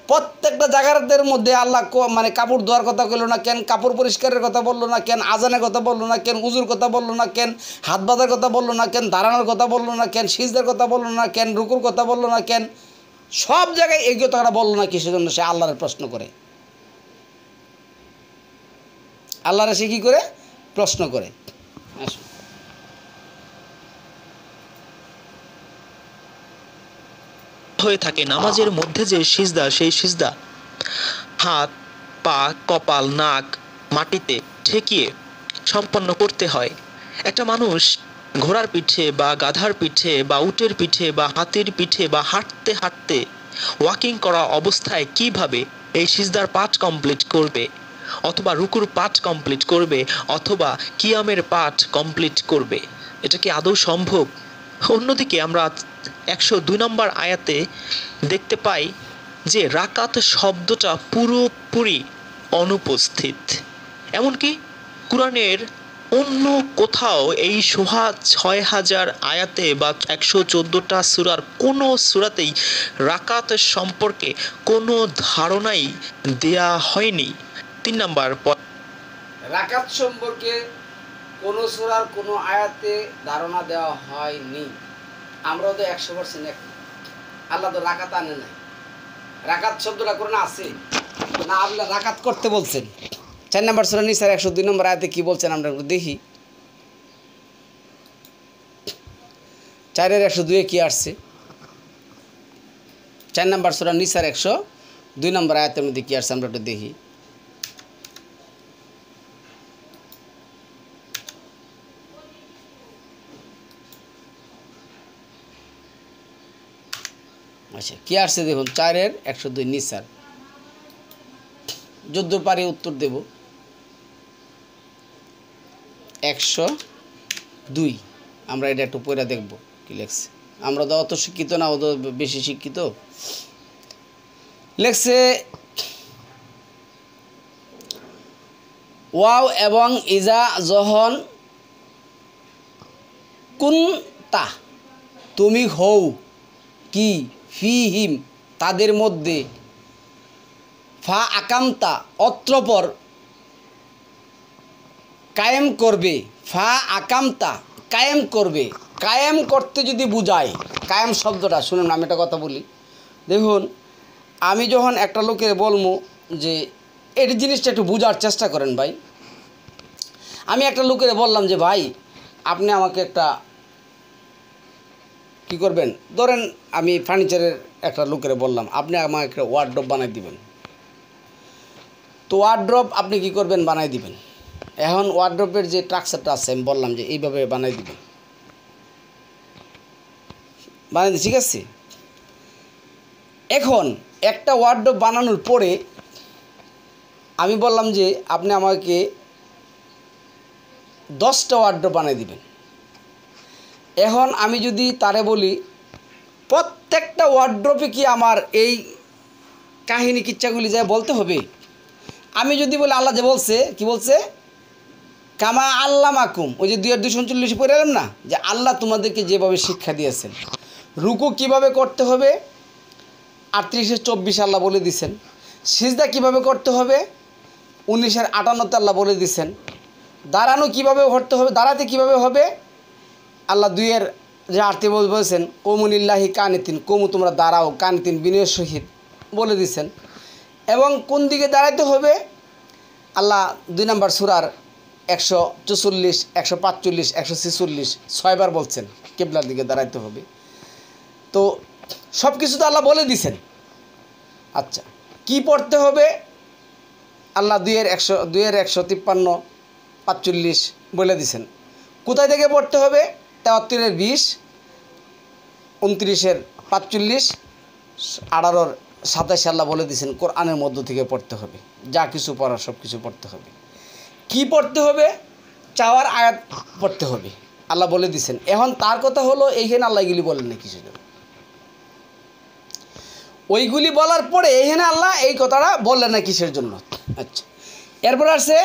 প্রত্যেকটা জায়গার মধ্যে আল্লাহ মানে কাপড় ধোয়ার কথা বললো না কেন, কাপড় পরিষ্কারের কথা বললো না কেন, আজানের কথা বললো না কেন, উজুর কথা বললো না কেন, হাত বাঁধার কথা বললো না কেন, দাঁড়ানোর কথা বললো না কেন, সিজদার কথা বললো না কেন, রুকুর কথা বললো না কেন, সব জায়গায় এই কথাটা বললো না কিসের জন্য? সে আল্লাহর প্রশ্ন করে। আল্লাহরা সে কী করে? প্রশ্ন করে। আসুন। হয়ে থাকে নামাজের মধ্যে যে সিজদা, সেই সিজদা হাত, পা, কপাল, নাক মাটিতে ঠেকিয়ে সম্পন্ন করতে হয়। একটা মানুষ ঘোড়ার পিঠে বা গাধার পিঠে বা উটের পিঠে বা হাতির পিঠে বা হাঁটতে হাঁটতে ওয়াকিং করা অবস্থায় কিভাবে এই সিজদার পাঠ কমপ্লিট করবে, অথবা রুকুর পাঠ কমপ্লিট করবে, অথবা কিয়ামের পাঠ কমপ্লিট করবে? এটা কি আদৌ সম্ভব? অন্যদিকে আমরা 102 নম্বর আয়াতে দেখতে পাই যে রাকাত শব্দটা পুরোপুরি অনুপস্থিত। এমনকি কোরআনের অন্য কোথাও এই সোহা 6000 আয়াতে বা 114টা সূরার কোনো সূরাতেই রাকাত সম্পর্কে কোনো ধারণাই দেয়া হয়নি। 3 নম্বর রাকাত সম্পর্কে কোনো সূরার কোনো আয়াতে ধারণা দেওয়া হয়নি। আমরাও তো 100% এক। আল্লাহ তো রাকাত আনে নাই। রাকাত শব্দটা কোরআনে আছে না? আল্লাহ রাকাত করতে বলছেন। 4 নম্বর সূরা নিসার 102 নম্বর আয়াতে কি বলছেন আমরা একটু দেখি। 4-এর 102-এ কি আসছে? 4 নম্বর সূরা নিসার 102 নম্বর আয়াতের মধ্যে কি আসছে আমরা একটু দেখি। আচ্ছা, কি আসছে দেখুন, 4-এর 102 নিসার। যদ্দ পারি উত্তর দেব। 102 আমরা এটা একটু পড়ে দেখব কি লেখছে। আমরা তো অত শিক্ষিত না, অত বেশি শিক্ষিত। লেখছে ওয়াও এবং ইজা যখন কুনতা তুমি হও কি ফিহিম তাদের মধ্যে, ফা আকামতা অত্রপর কায়েম করবে, ফা আকামতা কায়েম করবে। কায়েম করতে যদি বুঝায়, কায়েম শব্দটা শুনুন, আমি একটা কথা বলি। দেখুন, আমি যখন একটা লোকের বলবো যে এই জিনিসটা একটু বোঝার চেষ্টা করেন ভাই। আমি একটা লোকের বললাম যে ভাই আপনি আমাকে একটা কি করবেন, ধরেন আমি ফার্নিচারের একটা লোকের বললাম আপনি আমাকে একটা ওয়ার্ড্রপ বানাই দিবেন। তো ওয়ার্ড্রপ আপনি কি করবেন, বানাই দিবেন। এখন ওয়ার্ড্রপের যে স্ট্রাকচারটা আছে আমি বললাম যে এইভাবে বানাই দিবেন, বানাই দিই, ঠিক আছে। এখন একটা ওয়ার্ড্রপ বানানোর পরে আমি বললাম যে আপনি আমাকে 10টা ওয়ার্ড্রপ বানাই দিবেন। এখন আমি যদি তারে বলি প্রত্যেকটা ওয়ার্ড্রপে কি আমার এই কাহিনী কিচ্ছাগুলি যায় বলতে হবে? আমি যদি বলি আল্লাহ যে বলছে, কি বলছে, কামা আল্লাহ মাকুম, ওই যে 2:239 পড়ে এলাম না, যে আল্লাহ তোমাদেরকে যেভাবে শিক্ষা দিয়েছেন। রুকু কিভাবে করতে হবে 38-24 আল্লাহ বলে দিয়েছেন। সিজদা কিভাবে করতে হবে 19-58 আল্লাহ বলে দিয়েছেন। দাঁড়ানো কিভাবে করতে হবে, দাঁড়াতে কিভাবে হবে আল্লাহ 2-8 বলছেন। কৌমুনিল্লাহি কানিতিন, কৌমু তোমরা দাঁড়াও, কানিতিন বিনয়ের সহিত বলে দিয়েছেন। এবং কোন দিকে দাঁড়াতে হবে আল্লাহ 2 নম্বর সূরার 144, 145, 146 6বার বলছেন কিবলার দিকে দাঁড়াইতে হবে। তো সব কিছু তো আল্লাহ বলে দিয়েছেন। আচ্ছা, কি পড়তে হবে আল্লাহ 2-153, 45 বলে দিয়েছেন। কোথায় থেকে পড়তে হবে 73-এর 20, 29-এর 45, 18-র 27 আল্লাহ বলে দিয়েছেন কোরআনের মধ্য থেকে পড়তে হবে। যা কিছু পড়ার সব কিছু পড়তে হবে। কি পড়তে হবে, চাওয়ার আয়াত পড়তে হবে আল্লাহ বলে দিয়েছেন। এখন তার কথা হলো এইখানে আল্লাহ এগুলি বলেন না কিছু, ওইগুলি বলার পরে এইখানে আল্লাহ এই কথাটা বললেন না কিসের জন্য। আচ্ছা, এরপর আসছে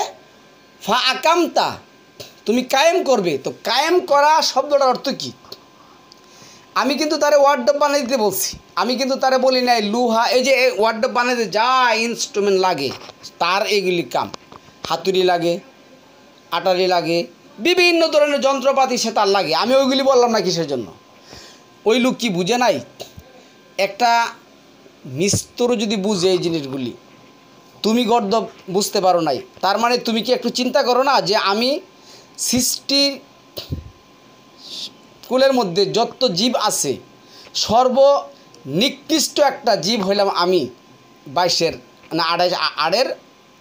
ফা আকামতা তুমি কায়েম করবে। তো কায়েম করা শব্দটার অর্থ কি? আমি কিন্তু তারে ওয়ার্ড্রপ বানিয়ে দিতে বলছি, আমি কিন্তু তারে বলি নাই লুহা, এই যে ওয়ার্ড্রপ বানাইতে যা ইনস্ট্রুমেন্ট লাগে তার এইগুলি কাম, হাতুড়ি লাগে, আটারি লাগে, বিভিন্ন ধরনের যন্ত্রপাতি সে তার লাগে। আমি ওইগুলি বললাম না কিসের জন্য। ওই লোক কি বুঝে নাই? একটা মিস্ত্রি যদি বুঝে এই জিনিসগুলি, তুমি গর্দ বুঝতে পারো নাই, তার মানে তুমি কি একটু চিন্তা করো না যে আমি সৃষ্টির কুলের মধ্যে যত জীব আছে সর্বনিকৃষ্ট একটা জীব হইলাম আমি। 22 না 28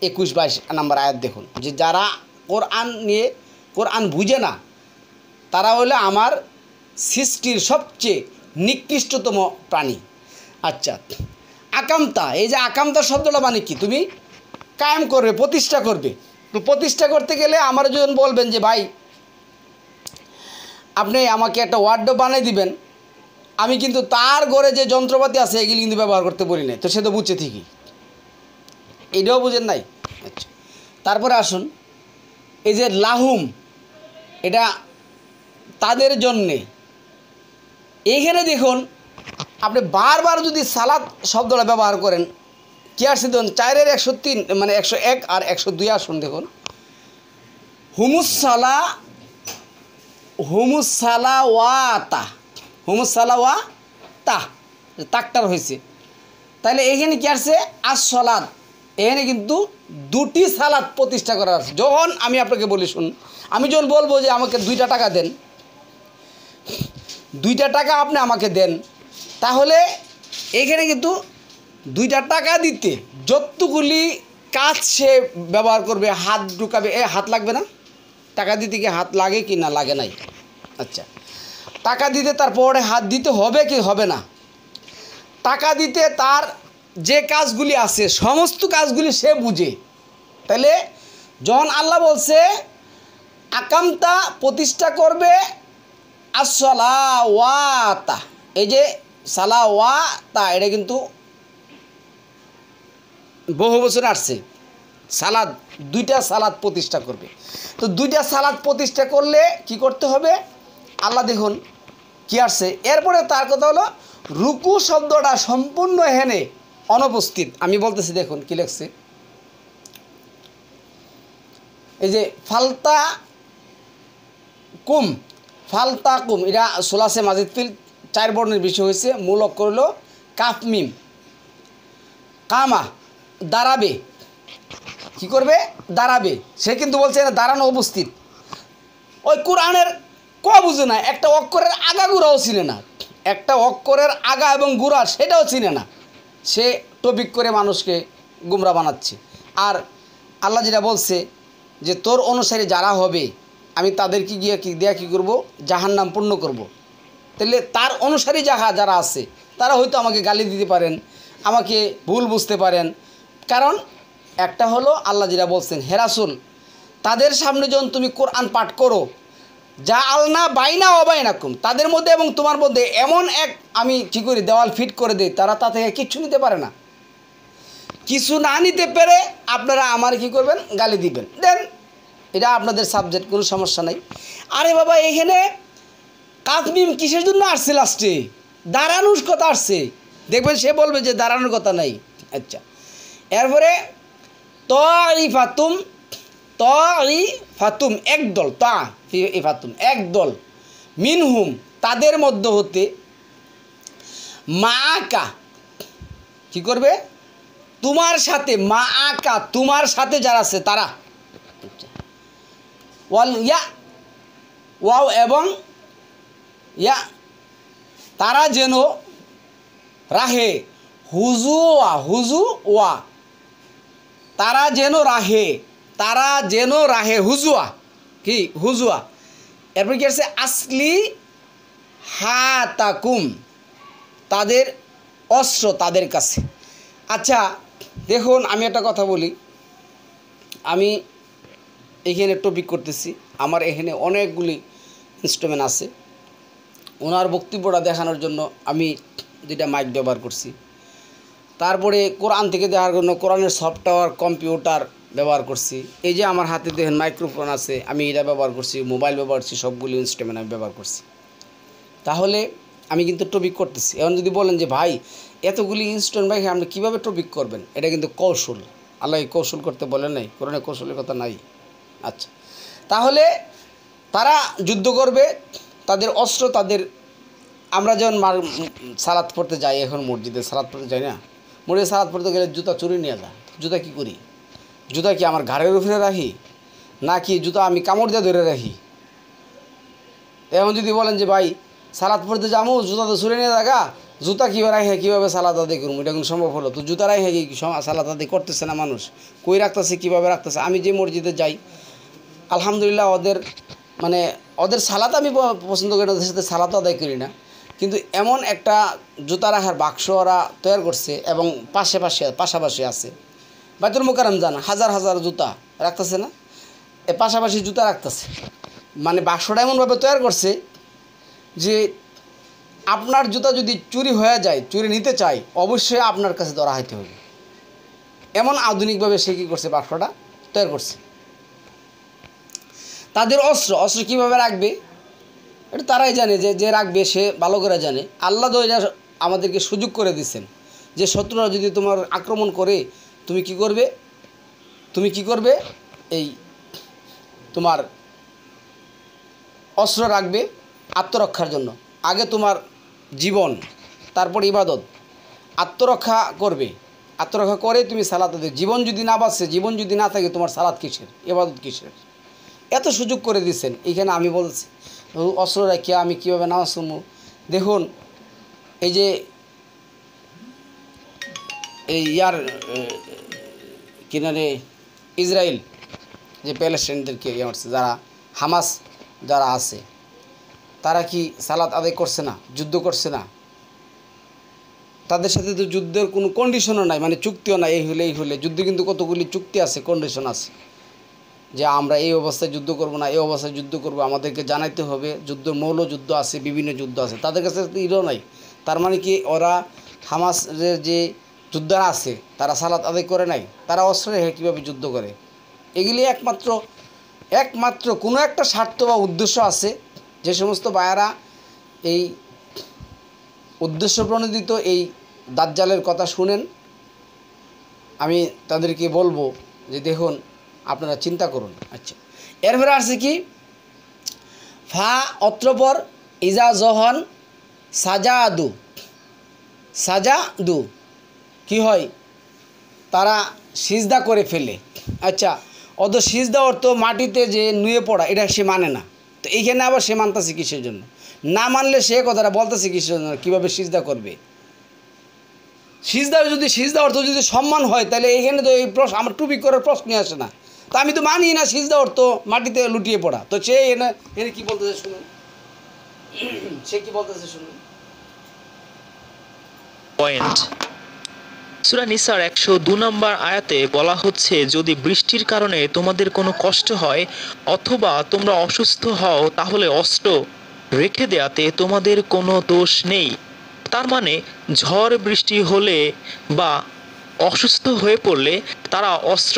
21-22 নাম্বার আয়াত দেখুন, যে যারা কোরআন নিয়ে কোরআন বুঝে না তারা হলো আমার সৃষ্টির সবচেয়ে নিকৃষ্টতম প্রাণী। আচ্ছা, আকামতা, এই যে আকামতা শব্দটা মানে কি? তুমি কায়েম করবে, প্রতিষ্ঠা করবে। তো প্রতিষ্ঠা করতে গেলে আমার যখন বলবেন যে ভাই আপনি আমাকে একটা ওয়ার্ডরোব বানিয়ে দিবেন, আমি কিন্তু তার ঘরে যে যন্ত্রপাতি আছে এগুলি কিন্তু ব্যবহার করতে বলি নাই, তো সে তো বুঝছে ঠিকই, এটাও বুঝেন নাই। আচ্ছা, তারপরে আসুন, এই যে লাহুম, এটা তাদের জন্যে। এইখানে দেখুন আপনি বারবার যদি সালাত শব্দটা ব্যবহার করেন, কি আসছে দেখুন 4-এর 103 মানে 101 আর 102 আসুন দেখুন, হুমুসালা ওয়াতা, হুমুসালা ওয়া তা, তাকটার হয়েছে। তাহলে এখানে কি আসছে আসসালাত, এখানে কিন্তু দুটি সালাত প্রতিষ্ঠা করা আছে। যখন আমি আপনাকে বলি শুনুন, আমি যখন বলবো যে আমাকে 2টা টাকা দেন, 2টা টাকা আপনি আমাকে দেন, তাহলে এখানে কিন্তু 2টা টাকা দিতে যতগুলি কাজ সে ব্যবহার করবে, হাত ঢুকাবে, হাত লাগবে না? টাকা দিতে কি হাত লাগে কি না লাগে নাই? আচ্ছা, টাকা দিতে তারপরে হাত দিতে হবে কি হবে না? টাকা দিতে তার যে কাজগুলি আছে সমস্ত কাজগুলি সে বুঝে। তাহলে যখন আল্লাহ বলছে আকামতা প্রতিষ্ঠা করবে আসসালাওয়াতা, এই যে সালাওয়াতা এটা কিন্তু বহু বছর আসছে, সালাদ 2টা সালাদ প্রতিষ্ঠা করবে। তো 2টা সালাদ প্রতিষ্ঠা করলে কি করতে হবে? আল্লাহ দেখুন কি আসছে, এরপরে তার কথা হলো রুকু শব্দটা সম্পূর্ণ এখানে অনুপস্থিত। আমি বলতেছি দেখুন কি লিখছে, এই যে ফালতা কুম, এটা সোলাসে মাজিদ ফিল 4 বর্ণের বিষয় হয়েছে। মূল অক্ষর হলো কাফ মিম। কামা দাঁড়াবে, কি করবে? দাঁড়াবে। সে কিন্তু বলছে না দাঁড়ানো উপস্থিত। ওই কোরআনের বুঝে না, একটা অক্ষরের আগা গুড়াও চিনে না, একটা অক্ষরের আগা এবং গুড়া সেটাও চিনে না, সে টপিক করে মানুষকে গুমরা বানাচ্ছে। আর আল্লাহ যেটা বলছে যে তোর অনুসারী যারা হবে আমি তাদেরকে গিয়ে কী করবো? জাহান্নাম পূর্ণ করব। তাহলে তার অনুসারী যারা আছে তারা হয়তো আমাকে গালি দিতে পারেন, আমাকে ভুল বুঝতে পারেন। কারণ একটা হলো আল্লাহ যেটা বলছেন, হে রাসূল তাদের সামনে যখন তুমি কোরআন পাঠ করো, যা আলনা বাইনা অবাইনাকুম, তাদের মধ্যে এবং তোমার মধ্যে এমন এক আমি কী করি দেওয়াল ফিট করে দিই, তারা তা থেকে কিচ্ছু নিতে পারে না। কিছু না নিতে পেরে আপনারা আমার কি করবেন? গালি দিবেন, দেন, এটা আপনাদের সাবজেক্ট, কোনো সমস্যা নাই। আরে বাবা এখানে কাফমিম কিসের জন্য আসছে? লাস্টে দাঁড়ানোর কথা আসছে, দেখবেন সে বলবে যে দাঁড়ানোর কথা নাই। আচ্ছা, এরপরে ফাতুম একদল, ফাতুম একদল, মিনহুম তাদের মধ্য হতে, মা আকা কি করবে? তোমার সাথে, মা আকা তোমার সাথে যারা আছে তারা, ওয়াল ইয়া ওয়াও এবং ইয়া, তারা যেন রাহে হুজু ওয়া, তারা যেন রাহে হুজুয়া, কি হুজুয়া। এরপর কি আছে? আসলি হাতাকুম, তাদের অস্ত্র তাদের কাছে। আচ্ছা দেখুন আমি একটা কথা বলি, আমি এখানে টপিক করতেছি, আমার এখানে অনেকগুলি ইনস্ট্রুমেন্ট আছে। ওনার বক্তব্যটা দেখানোর জন্য আমি 2টা মাইক ব্যবহার করছি। তারপরে কোরআন থেকে দেখার জন্য কোরআনের সফটওয়্যার কম্পিউটার ব্যবহার করছি। এই যে আমার হাতে দেখেন মাইক্রোফোন আছে, আমি এটা ব্যবহার করছি, মোবাইল ব্যবহার করছি, সবগুলি ইনস্ট্রুমেন্ট আমি ব্যবহার করছি। তাহলে আমি কিন্তু টপিক করতেছি। এখন যদি বলেন যে ভাই এতগুলি ইনস্ট্রুমেন্ট ভাই আপনি কীভাবে টপিক করবেন, এটা কিন্তু কৌশল। আল্লাহ কৌশল করতে বলেন নাই, কোরআনে কৌশলের কথা নাই। আচ্ছা, তাহলে তারা যুদ্ধ করবে, তাদের অস্ত্র তাদের, আমরা যেমন সালাত পড়তে যাই, এখন মসজিদে সালাত পড়তে যাই না, মসজিদে সালাত পড়তে গেলে জুতা চুরি নিয়ে যায়, জুতা কী করি? জুতা কি আমার ঘাড়ের উপরে রাখি? নাকি জুতা আমি কামড় দিয়ে ধরে রাখি? এখন যদি বলেন যে ভাই সালাদ পড়তে যাবো, জুতা তো ছুড়ে নিয়ে থাকা, জুতা কীভাবে রাখে কীভাবে সালাদ আদায় করবো, এটা কোনো সম্ভব হলো? তো জুতা রাখে কি সালাদ আদায় করতেছে না মানুষ? কই রাখতেছে, কীভাবে রাখতেছে? আমি যে মসজিদে যাই আলহামদুলিল্লাহ ওদের সালাত আমি পছন্দ করি না, ওদের সাথে সালাতও আদায় করি না, কিন্তু এমন একটা জুতা রাখার বাক্স ওরা তৈরি করছে এবং পাশাপাশি আছে। বাইতুল মোকাররম যান, হাজার হাজার জুতা রাখতেছে না, পাশাপাশি জুতা রাখতেছে। বাক্সটা এমনভাবে তৈরি করছে যে আপনার জুতা যদি চুরি হয়ে যায়, চুরি নিতে চাই, অবশ্যই আপনার কাছে ধরা হইতে হবে। এমন আধুনিকভাবে সে কী করছে, বাক্সটা তৈরি করছে। তাদের অস্ত্র কীভাবে রাখবে এটা তারাই জানে, যে রাখবে সে ভালো করে জানে। আল্লাহ তো এটা আমাদেরকে সুযোগ করে দিচ্ছেন যে শত্রুরা যদি তোমার আক্রমণ করে তুমি কি করবে, এই তোমার অস্ত্র রাখবে আত্মরক্ষার জন্য। আগে তোমার জীবন, তারপর ইবাদত। আত্মরক্ষা করে তুমি সালাত আদায়। জীবন যদি না বাঁচে, জীবন যদি না থাকে, তোমার সালাত কিসের, ইবাদত কিসের? এত সুযোগ করে দিচ্ছেন। এইখানে আমি বলছি অস্ত্র রাখিয়া আমি কীভাবে নামাজ পড়ব। দেখুন এই যে কিনারে ইসরায়েল যে প্যালেস্টাইনদেরকে করছে, যারা হামাস যারা আছে, তারা কি সালাত আদায় করছে না, যুদ্ধ করছে না? তাদের সাথে তো যুদ্ধের কোনো কন্ডিশনও নাই, চুক্তিও নাই। এই হলে যুদ্ধ, কিন্তু কতগুলি চুক্তি আছে, কন্ডিশন আছে যে আমরা এই অবস্থায় যুদ্ধ করব না, এই অবস্থায় যুদ্ধ করব, আমাদেরকে জানাইতে হবে। মৌল যুদ্ধ আছে, বিভিন্ন যুদ্ধ আছে, তাদের কাছে ইরও নাই। তার কি ওরা হামাসের যে যোদ্ধারা আছে তারা সালাত আদায় করে নাই? তারা অস্ত্র রেখে কীভাবে যুদ্ধ করে? এগুলি একমাত্র কোনো একটা স্বার্থ বা উদ্দেশ্য আছে। যে সমস্ত ভাইয়ারা এই উদ্দেশ্য প্রণোদিত এই দাজ্জালের কথা শুনেন, আমি তাদেরকে বলবো যে দেখুন, আপনারা চিন্তা করুন। আচ্ছা, এরপরে আসছে কি, ফা অত্রপর ইজা জহন সাজাদু কি হয়, তারা সিজদা করে ফেলে। আচ্ছা, অত সিজদা অর্থ মাটিতে যে নুয়ে পড়া, এটা সে মানে না। তো এইখানে আবার সে মানতেছে কিসের জন্য? না মানলে সে কথাটা বলতেছে কিসের জন্য, কীভাবে সিজদা করবে? সিজদা অর্থ যদি সম্মান হয়, তাহলে এইখানে তো এই প্রশ্ন, আমার টুপি করার প্রশ্নই আসে না। তো আমি তো মানি না সিজদা অর্থ মাটিতে লুটিয়ে পড়া। তো সে এনে কি বলতেছে শুনুন, শুনুন। পয়েন্ট, সূরা নিসার 102 নম্বর আয়াতে বলা হচ্ছে, যদি বৃষ্টির কারণে তোমাদের কোনো কষ্ট হয় অথবা তোমরা অসুস্থ হও, তাহলে অস্ত্র রেখে দেয়াতে তোমাদের কোনো দোষ নেই। তার ঝড় বৃষ্টি হলে বা অসুস্থ হয়ে পড়লে তারা অস্ত্র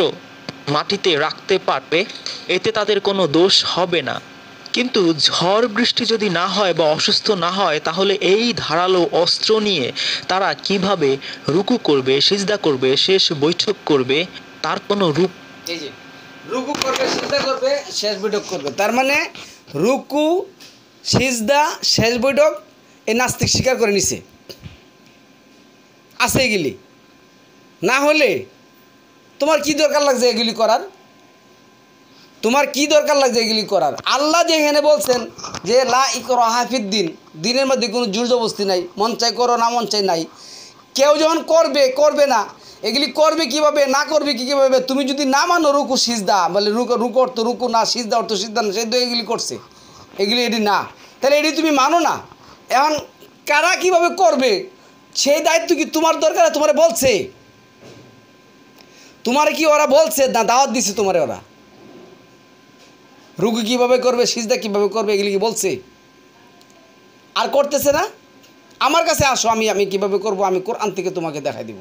মাটিতে রাখতে পারবে, এতে তাদের কোনো দোষ হবে না। কিন্তু ঝড় বৃষ্টি যদি না হয় বা অসুস্থ না হয়, তাহলে এই ধারালো অস্ত্র নিয়ে তারা কিভাবে রুকু করবে, সিজদা করবে, শেষ বৈঠক করবে, তার কোনো রূপ। এই যে রুকু করবে, সিজদা করবে, শেষ বৈঠক করবে, তার রুকু সিজদা শেষ বৈঠক এই নাস্তিক স্বীকার করে নিছে, আছে এগুলি। না হলে তোমার কি দরকার লাগছে এগুলি করার? আল্লাহ যেখানে বলছেন যে লা ইকরাহা ফিদ্দিন, দিনের মধ্যে কোনো জোর জবরদস্তি নাই, মন চাই করো, না মন চাই নাই। কেউ যখন করবে না, এগুলি করবে কিভাবে, না করবে কীভাবে? তুমি যদি না মানো রুকু সিজদা, রুকু অর্থ রুকু না, সিজদা অর্থ সিজদা না, সেই তো এগুলি করছে, এটি না, তাহলে এটি তুমি মানো না। এখন কারা কিভাবে করবে সেই দায়িত্ব কি তোমার দরকার? তোমারে বলছে, তোমারে কি ওরা বলছে না দাওয়াত দিছে তোমারে? ওরা রুকু কীভাবে করবে, সিজদা কীভাবে করবে, এগুলি কি বলছে? আর করতেছে না। আমার কাছে আসো, আমি কীভাবে করবো, আমি কোরআন থেকে তোমাকে দেখাই দিব।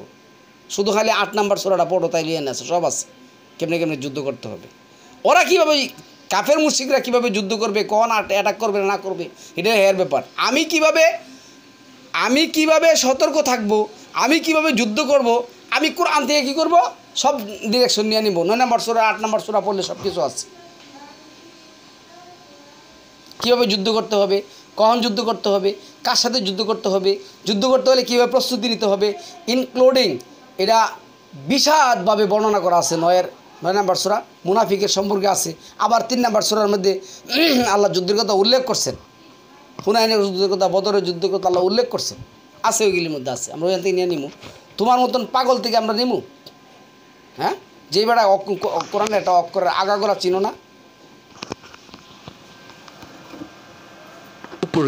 শুধু খালি 8 নম্বর সূরাটা পড়ো, তাই লিয়ে আছে, সব আছে কেমনে যুদ্ধ করতে হবে। ওরা কীভাবে, কাফের মুশরিকরা কীভাবে যুদ্ধ করবে, কখন অ্যাটাক করবে না করবে, এটা এর ব্যাপার। আমি কিভাবে সতর্ক থাকবো, আমি কিভাবে যুদ্ধ করব, আমি কোরআন থেকে কী করব, সব ডিরেকশন নিয়ে নিব। 9 নম্বর সূরা 8 নম্বর সূরা পড়লে সব কিছু আছে। কীভাবে যুদ্ধ করতে হবে, কখন যুদ্ধ করতে হবে, কার সাথে যুদ্ধ করতে হবে, যুদ্ধ করতে হলে কীভাবে প্রস্তুতি নিতে হবে, ইনক্লুডিং এটা বিশদভাবে বর্ণনা করা আছে 9 নম্বর সূরা মুনাফিকের সম্পর্কে আছে। আবার 3 নম্বর সূরার মধ্যে আল্লাহ যুদ্ধের কথা উল্লেখ করছেন, হুনাইনের যুদ্ধের কথা, বদরের যুদ্ধের কথা আল্লাহ উল্লেখ করছেন, আছে ওইগুলির মধ্যে আছে। আমরা ওইখান থেকে নিয়ে নিমু, তোমার মতন পাগল থেকে আমরা নিমু? হ্যাঁ, যেই বেড়া কোরআনে একটা অক্ষরের আগাগোড়া চিনো না।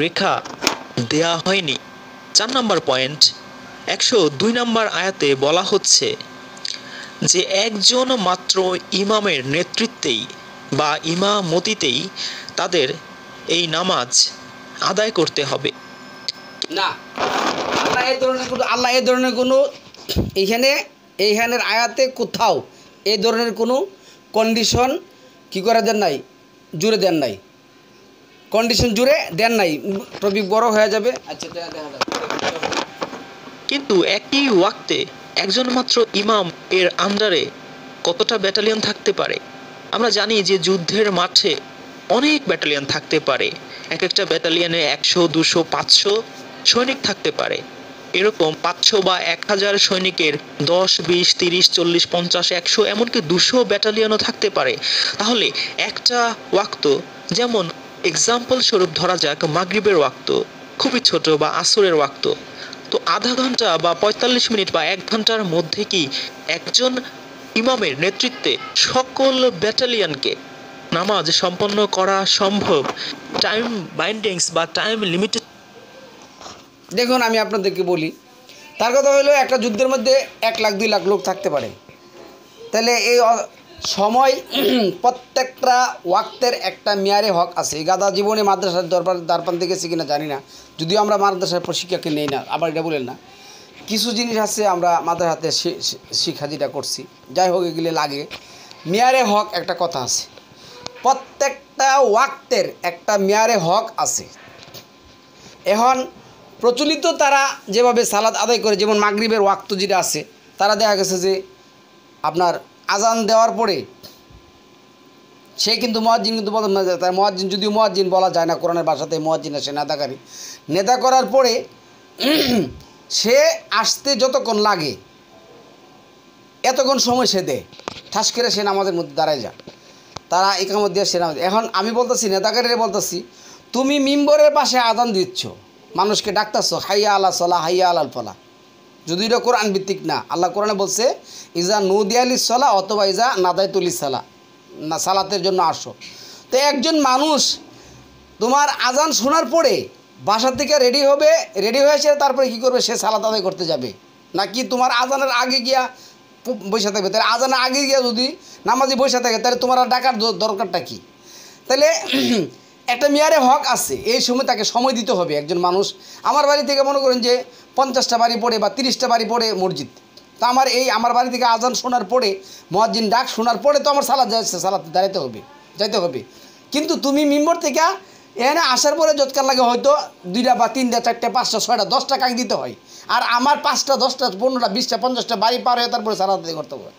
রেখা দেয়া হয়নি। 4 নম্বর পয়েন্ট, 102 নম্বর আয়াতে বলা হচ্ছে যে একজন মাত্র ইমামের নেতৃত্বেই বা ইমামতিতেই তাদের এই নামাজ আদায় করতে হবে। না, আল্লাহ এই ধরনের কোনো এইখানের আয়াতে কোথাও এই ধরনের কোনো কন্ডিশন কি করে দেন নাই, জুড়ে দেন নাই, কন্ডিশন জুড়ে দেন নাই। টপিক বড় হয়ে যাবে। আচ্ছা, কিন্তু একই ওয়াক্তে একজন মাত্র ইমাম এর আন্ডারে কতটা ব্যাটালিয়ন থাকতে পারে? আমরা জানি যে যুদ্ধের মাঠে অনেক ব্যাটালিয়ন থাকতে পারে, এক একটা ব্যাটালিয়নে 100, 200, 500 সৈনিক থাকতে পারে। এরকম 500 বা 1000 সৈনিকের 10, 20, 30, 40, 50, 100 এমনকি 200 ব্যাটালিয়নও থাকতে পারে। তাহলে একটা ওয়াক্ত, যেমন এক্সাম্পল স্বরূপ ধরা যাক মাগরিবের ওয়াক্ত খুবই ছোট বা আসরের ওয়াক্ত, তো আধা ঘন্টা বা 45 মিনিট বা 1 ঘন্টার মধ্যে কি একজন ইমামের নেতৃত্বে সকল ব্যাটালিয়নকে নামাজ সম্পন্ন করা সম্ভব? টাইম বাইন্ডিংস বা টাইম লিমিটেড। দেখুন আমি আপনাদেরকে বলি, তার কথা হলো একটা যুদ্ধের মধ্যে 1 লাখ 2 লাখ লোক থাকতে পারে। তাহলে এই সময় প্রত্যেকটা ওয়াক্তের একটা মেয়ারে হক আছে। এই গাদা জীবনে মাদ্রাসার দ্বারপান দেখেছি কিনা জানি না, যদিও আমরা মাদ্রাসার প্রশিক্ষককে নেই না, আবার এটা বলেন না, কিছু জিনিস আছে আমরা মাদ্রাসাতে শিক্ষা যেটা করছি, যাই হোক এগুলি লাগে। মেয়ারে হক একটা কথা আছে, প্রত্যেকটা ওয়াক্তের একটা মেয়ারে হক আছে। এখন প্রচলিত তারা যেভাবে সালাত আদায় করে, যেমন মাগরিবের ওয়াক্ত যেটা আছে, তারা দেখা গেছে যে আপনার আজান দেওয়ার পরে সে কিন্তু মুয়াজ্জিন কিন্তু বলা যায়, তার মুয়াজ্জিন যদিও মুয়াজ্জিন বলা যায় না, কোরআনের ভাষাতে মুয়াজ্জিন সে নেতাকারী, নেতা করার পরে সে আসতে যতক্ষণ লাগে এতক্ষণ সময় সে দেয়, ঠাস করে সে নামাজের মধ্যে দাঁড়ায় যায়, তারা ইকামত দিয়ে সে নামাজ। এখন আমি বলতেছি, নেতাকারীরা বলতেছি, তুমি মিম্বরের পাশে আজান দিচ্ছ, মানুষকে ডাকতেছো হাইয়া আলা সলা হাইয়া আলাল ফলা, যদি এটা কোরআন ভিত্তিক না। আল্লাহ কোরআনে বলছে ইজা নুদিয়ালি সলা অথবা ইজা নাদাইতুলি সালা, না সালাতের জন্য আসো। তো একজন মানুষ তোমার আজান শোনার পরে বাসা থেকে রেডি হয়ে এসে তারপরে কী করবে, সে সালাত আদায় করতে যাবে, নাকি তোমার আজানের আগে গিয়া বসে থাকবে? তাহলে আজানের আগে গিয়া যদি নামাজি বসে থাকে তাহলে তোমার আর ডাকার দরকারটা কী? তাহলে একটা মেয়ারে হক আছে, এই সময় তাকে সময় দিতে হবে। একজন মানুষ আমার বাড়ি থেকে মনে করেন যে 50টা বাড়ি পড়ে বা 30টা বাড়ি পড়ে মসজিদ, তো আমার বাড়ি থেকে আজান শোনার পরে, মুয়াজ্জিন ডাক শোনার পরে তো আমার সালাত যাচ্ছে, সালাতে যাইতে হবে। কিন্তু তুমি মিম্বর থেকে এখানে আসার পরে যৎকার লাগে হয়তো 2টা বা 3টা 4টা 5টা 6টা 10টা কাক দিতে হয়, আর আমার 5টা 10টা 15টা 20টা 50টা বাড়ি পার হয়ে তারপরে সালাত আদায় করতে হবে।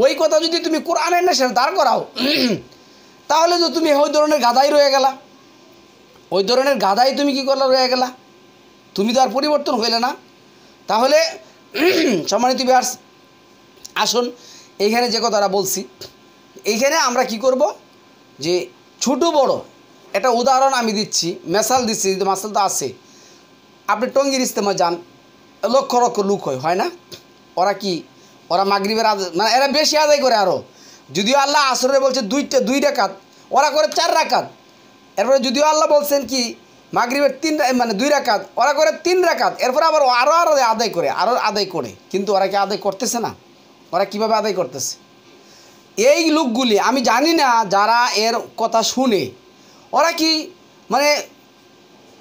ওই কথা যদি তুমি কোরআনের নেশার দাঁড় করাও তাহলে তো তুমি ওই ধরনের গাধাই রয়ে গেলা, ওই ধরনের গাধাই তুমি কী করলে রয়ে গেলা, তুমি তো আর পরিবর্তন হইলে না। তাহলে সম্মানিত ভিউয়ার্স, আসুন এইখানে যে কথাটা বলছি, এইখানে আমরা কি করব, যে ছোট বড় একটা উদাহরণ আমি দিচ্ছি, মেসাল দিচ্ছি, মাসাল তো আছে। আপনি টঙ্গীর ইজতেমা যান, লক্ষ লক্ষ লোক হয় না? ওরা মাগরিবের মানে এরা বেশি আদায় করে আরও, যদিও আল্লাহ আসরে বলছে 2 রাকাত, ওরা করে 4 রাকাত। এরপরে যদিও আল্লাহ বলছেন কি মাগরিবের 2 রাকাত, ওরা করে 3 রাকাত। এরপরে আবার আরও আদায় করে, কিন্তু ওরা কি আদায় করতেছে না? ওরা কিভাবে আদায় করতেছে? এই লোকগুলি আমি জানি না, যারা এর কথা শুনে ওরা কি মানে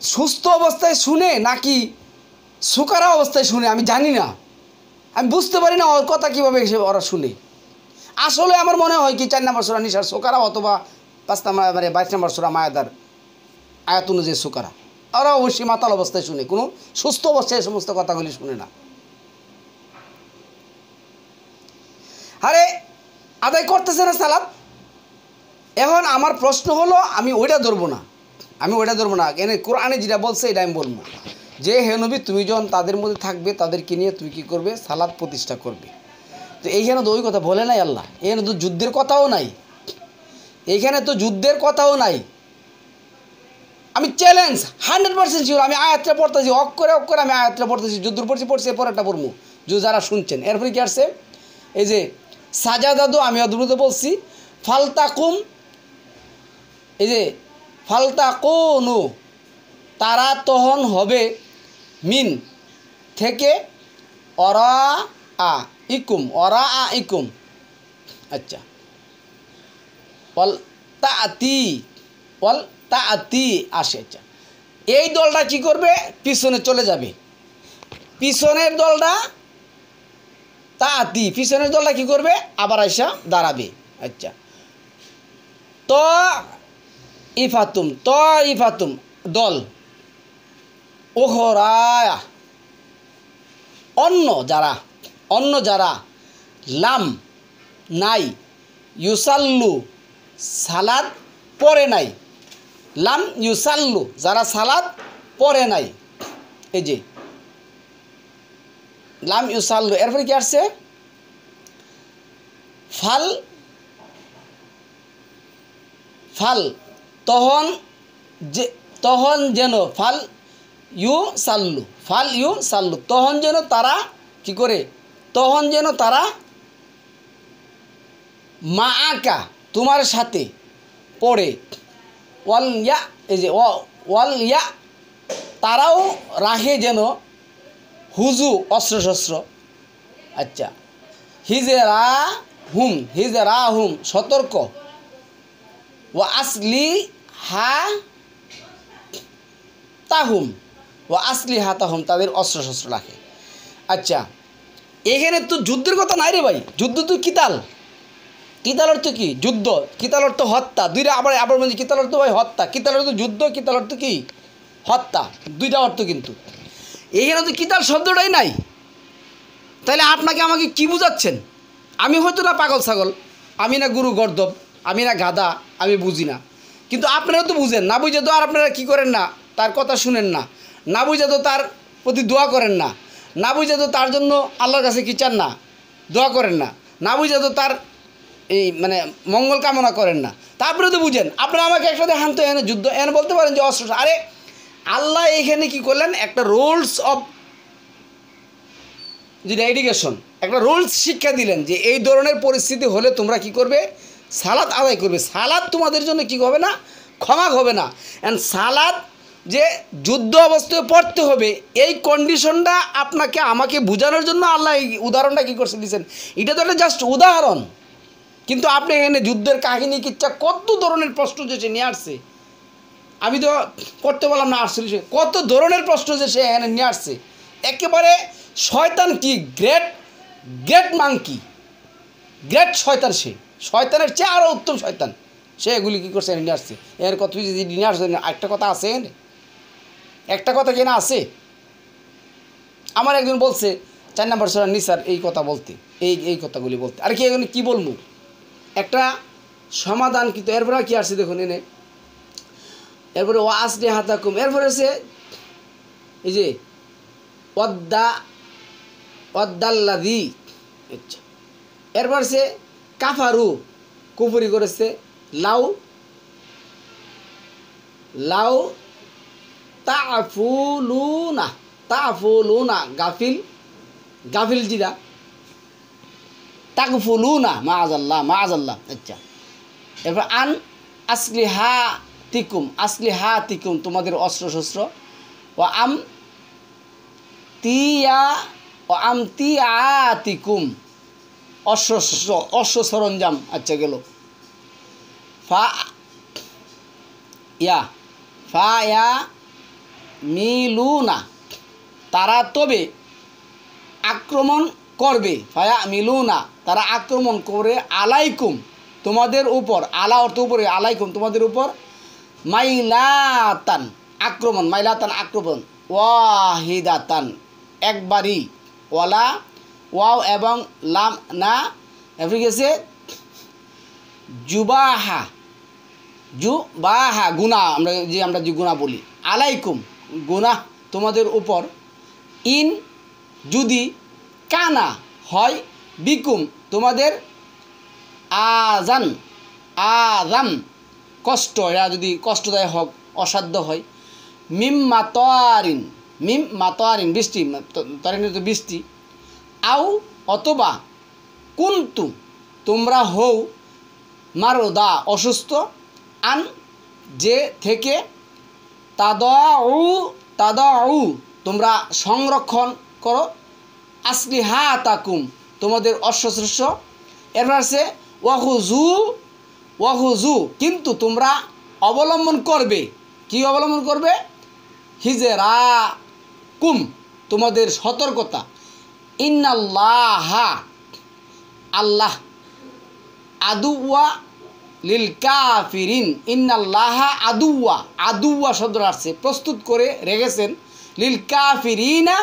সুস্থ অবস্থায় শুনে নাকি সুকারা অবস্থায় শুনে, আমি জানি না, আমি বুঝতে পারি না ওর কথা কীভাবে ওরা শুনে। আসলে আমার মনে হয় কি 4 নম্বর সূরা নিসার সুকারা অথবা 5 নম্বর 22 নম্বর সূরা মায়াদার আয়াত অনুযায়ী সুকারা, ওরা অবশ্যই মাতাল অবস্থায় শুনে, কোনো সুস্থ অবস্থায় এই সমস্ত কথাগুলি শুনে না। আরে আদায় করতেছে না সালাত। এখন আমার প্রশ্ন হলো, আমি ওইটা ধরবো না, এনে কোরআনে যেটা বলছে এটা আমি বলবো, যে হে নবী তুমি যখন তাদের মধ্যে থাকবে তাদেরকে নিয়ে তুমি কী করবে, সালাত প্রতিষ্ঠা করবে। তো এইখানে তো ওই কথা বলে নাই আল্লাহ, এখানে তো যুদ্ধের কথাও নাই, এইখানে তো যুদ্ধের কথাও নাই। আমি চ্যালেঞ্জ 100% শিওর, আমি আয়াতটা পড়তেছি, অক্ষরে অক্ষরে আমি আয়াতটা পড়তেছি, যুদ্ধের পড়ছি এরপর একটা পড়বো, যারা শুনছেন। এরপরে কি আসছে, এই যে সাজাদাদু, আমি অদ্ভুত বলছি, ফালতাকুম, এই যে ফালতাকুনু, তারা তখন হবে, মিন থেকে, অরা আ ইকুম, অরা আ ইকুম, আচ্ছা, ওয়াল তাআতি, ওয়াল তাআতি আসে, আচ্ছা, এই দলটা কি করবে, পিছনে চলে যাবে, পিছনের দলটা তাআতি, পিছনের দলটা কি করবে, আবার আইসা দাঁড়াবে, আচ্ছা, তো ইফাতুম দল, ওহরায়া অন্য যারা লাম নাই, ইউসাল্লু সালাদ পড়ে নাই, লাম ইউসাল্লু যারা সালাদ পড়ে নাই, এই যে লাম ইউসাল্লু, এরপরে কি আসছে, ফাল তখন যেন ফাল ইউ সাল্লু, তখন যেন তারা কি করে, তখন যেন তারা মা আঁকা তোমার সাথে পড়ে, ওয়াল ইয়া, এই যে ওয়াল ইয়া, তারাও রাখে যেন হুজু অস্ত্রশস্ত্র, আচ্ছা, হিজেরা হুম সতর্ক, ও আসলি হা তাহুম, তাদের অস্ত্রশস্ত্র রাখে। আচ্ছা, এখানে তো যুদ্ধের কথা নাই রে ভাই, যুদ্ধ তো কিতাল অর্থ কি, যুদ্ধ, কিতাল অর্থ হত্যা, দুইটা আবার বলছি, কিতাল অর্থ ভাই হত্যা, কিতাল অর্থ যুদ্ধ, কিতাল অর্থ কি হত্যা, দুইটা অর্থ, কিন্তু এখানে তো কিতাল শব্দটাই নাই। তাহলে আপনাকে আমাকে কি বুঝাচ্ছেন? আমি হয়তো না পাগল ছাগল, আমি না গুরু গর্দব, আমি না গাধা, আমি বুঝি না, কিন্তু আপনারা তো বুঝেন না, বুঝে তো আর আপনারা কী করেন না, তার কথা শুনেন না, না বুঝে তো তার প্রতি দোয়া করেন না, না বুঝে তো তার জন্য আল্লাহর কাছে কি চান না, দোয়া করেন না, না বুঝে তো তার এই মানে মঙ্গল কামনা করেন না, তারপরে তো বুঝেন। আপনারা আমাকে একসাথে হানতে এনে যুদ্ধ এনে বলতে পারেন যে অস্ত্র, আরে আল্লাহ এইখানে কি করলেন, একটা রুলস অফ যেটা এডুকেশন, একটা রুলস শিক্ষা দিলেন যে এই ধরনের পরিস্থিতি হলে তোমরা কি করবে, সালাত আদায় করবে, সালাত তোমাদের জন্য কি হবে না, ক্ষমা হবে না। অ্যান্ড সালাত যে যুদ্ধ অবস্থায় পড়তে হবে, এই কন্ডিশনটা আপনাকে আমাকে বোঝানোর জন্য আল্লাহ এই উদাহরণটা কী করছে দিয়েছেন। এটা তো একটা জাস্ট উদাহরণ, কিন্তু আপনি এখানে যুদ্ধের কাহিনী কিচ্ছা কত ধরনের প্রশ্ন যে সে নিয়ে আসছে, আমি তো করতে বললাম না, আসলে কত ধরনের প্রশ্ন যে সে এখানে নিয়ে আসছে, একেবারে শয়তান কি গ্রেট মাংকি, গ্রেট শয়তান, সে শয়তানের চেয়ে আরও উত্তম শয়তান, সে এগুলি কী করছে নিয়ে আসছে। এর কত যদি নিয়ে আসছে, একটা কথা আছে এখানে, একটা কথা কেনা আছে। আমার একজন বলছে 4 নম্বর সূরা নিসার এই কথা বলতে, এই কথাগুলি বলতে, আর কি এখানে কী বলবো, একটা সমাধান কিন্তু। এরপরে কি আসছে দেখুন এনে, এরপরে ও আসলে হাতাকুম, এরপরে সে এই যে ওয়াদ্দাল্লাযী, আচ্ছা, এরপর সে কাফারু কুফরি করেছে, লাউ তাফুলুনা গাফিল জিরা তাকফুলুনা মাআযাল্লাহ, আচ্ছা, এরপর আন আসলিহাতিকুম তোমাদের অস্ত্রশস্ত্র, ও আমতিয়াতিকুম অস্ত্র সরঞ্জাম, আচ্ছা গেল, ফায়া মিলুনা তারা তবে আক্রমণ করবে, ফায়া মিলুনা তারা আক্রমণ করে, আলাইকুম তোমাদের উপর, আলা অর্থ উপরে, আলাইকুম তোমাদের উপর, মাইলাতান আক্রমণ, ওয়াহিদাতান একবারই, ওয়ালা ওয়াও এবং লাম না, এরপরে গেছে জুবাহা গুনাহ, আমরা যে গুনাহ বলি, আলাইকুম গুনাহ তোমাদের উপর, ইন যদি কানা হয়, বিকুম তোমাদের আজান আজাম কষ্ট, এরা যদি কষ্টদায়ক হোক অসাধ্য হয়, মিম মাতোয়ারিন বৃষ্টি, তরিন তো বৃষ্টি, আও অথবা কুন্তু তোমরা হও মারদা অসুস্থ, আন যে থেকে, তাদাউ তোমরা সংরক্ষণ করো, আসলিহাতাকুম তোমাদের অস্ত্রশস্ত্র। এরপর আছে ওয়াহুজু কিন্তু তোমরা অবলম্বন করবে, কি অবলম্বন করবে? হিজরা কুম তোমাদের সতর্কতা, ইন্নাল্লাহা আল্লাহ, আদুওয়া লিল কাফিরিন, ইন্নাল্লাহা আদুওয়া শব্দ আসছে প্রস্তুত করে রেখেছেন, লিল কাফিরিনা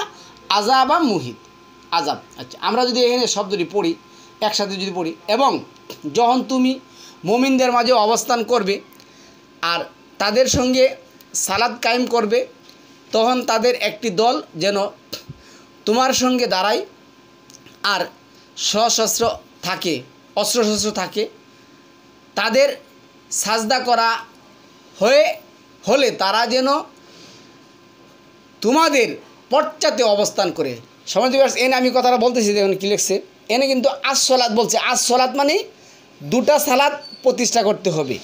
আযাবা মুহিত, আযাব। আচ্ছা, আমরা যদি এখানে শব্দটি পড়ি একসাথে যদি পড়ি, এবং যখন তুমি মুমিনদের মাঝে অবস্থান করবে আর তাদের সঙ্গে সালাত কায়েম করবে, তখন তাদের একটি দল যেন তোমার সঙ্গে দাঁড়ায় আর সশস্ত্র থাকে, অস্ত্রশস্ত্র থাকে, তাদের সাজদা করা হলে তারা যেন তোমাদের পশ্চাতে অবস্থান করে। সমাজ এনে আমি কথাটা বলতেছি, দেখুন কি লিখছে এনে, কিন্তু আসসালাত বলছে, আসসালাত মানে দুটা সালাত প্রতিষ্ঠা করতে হবে।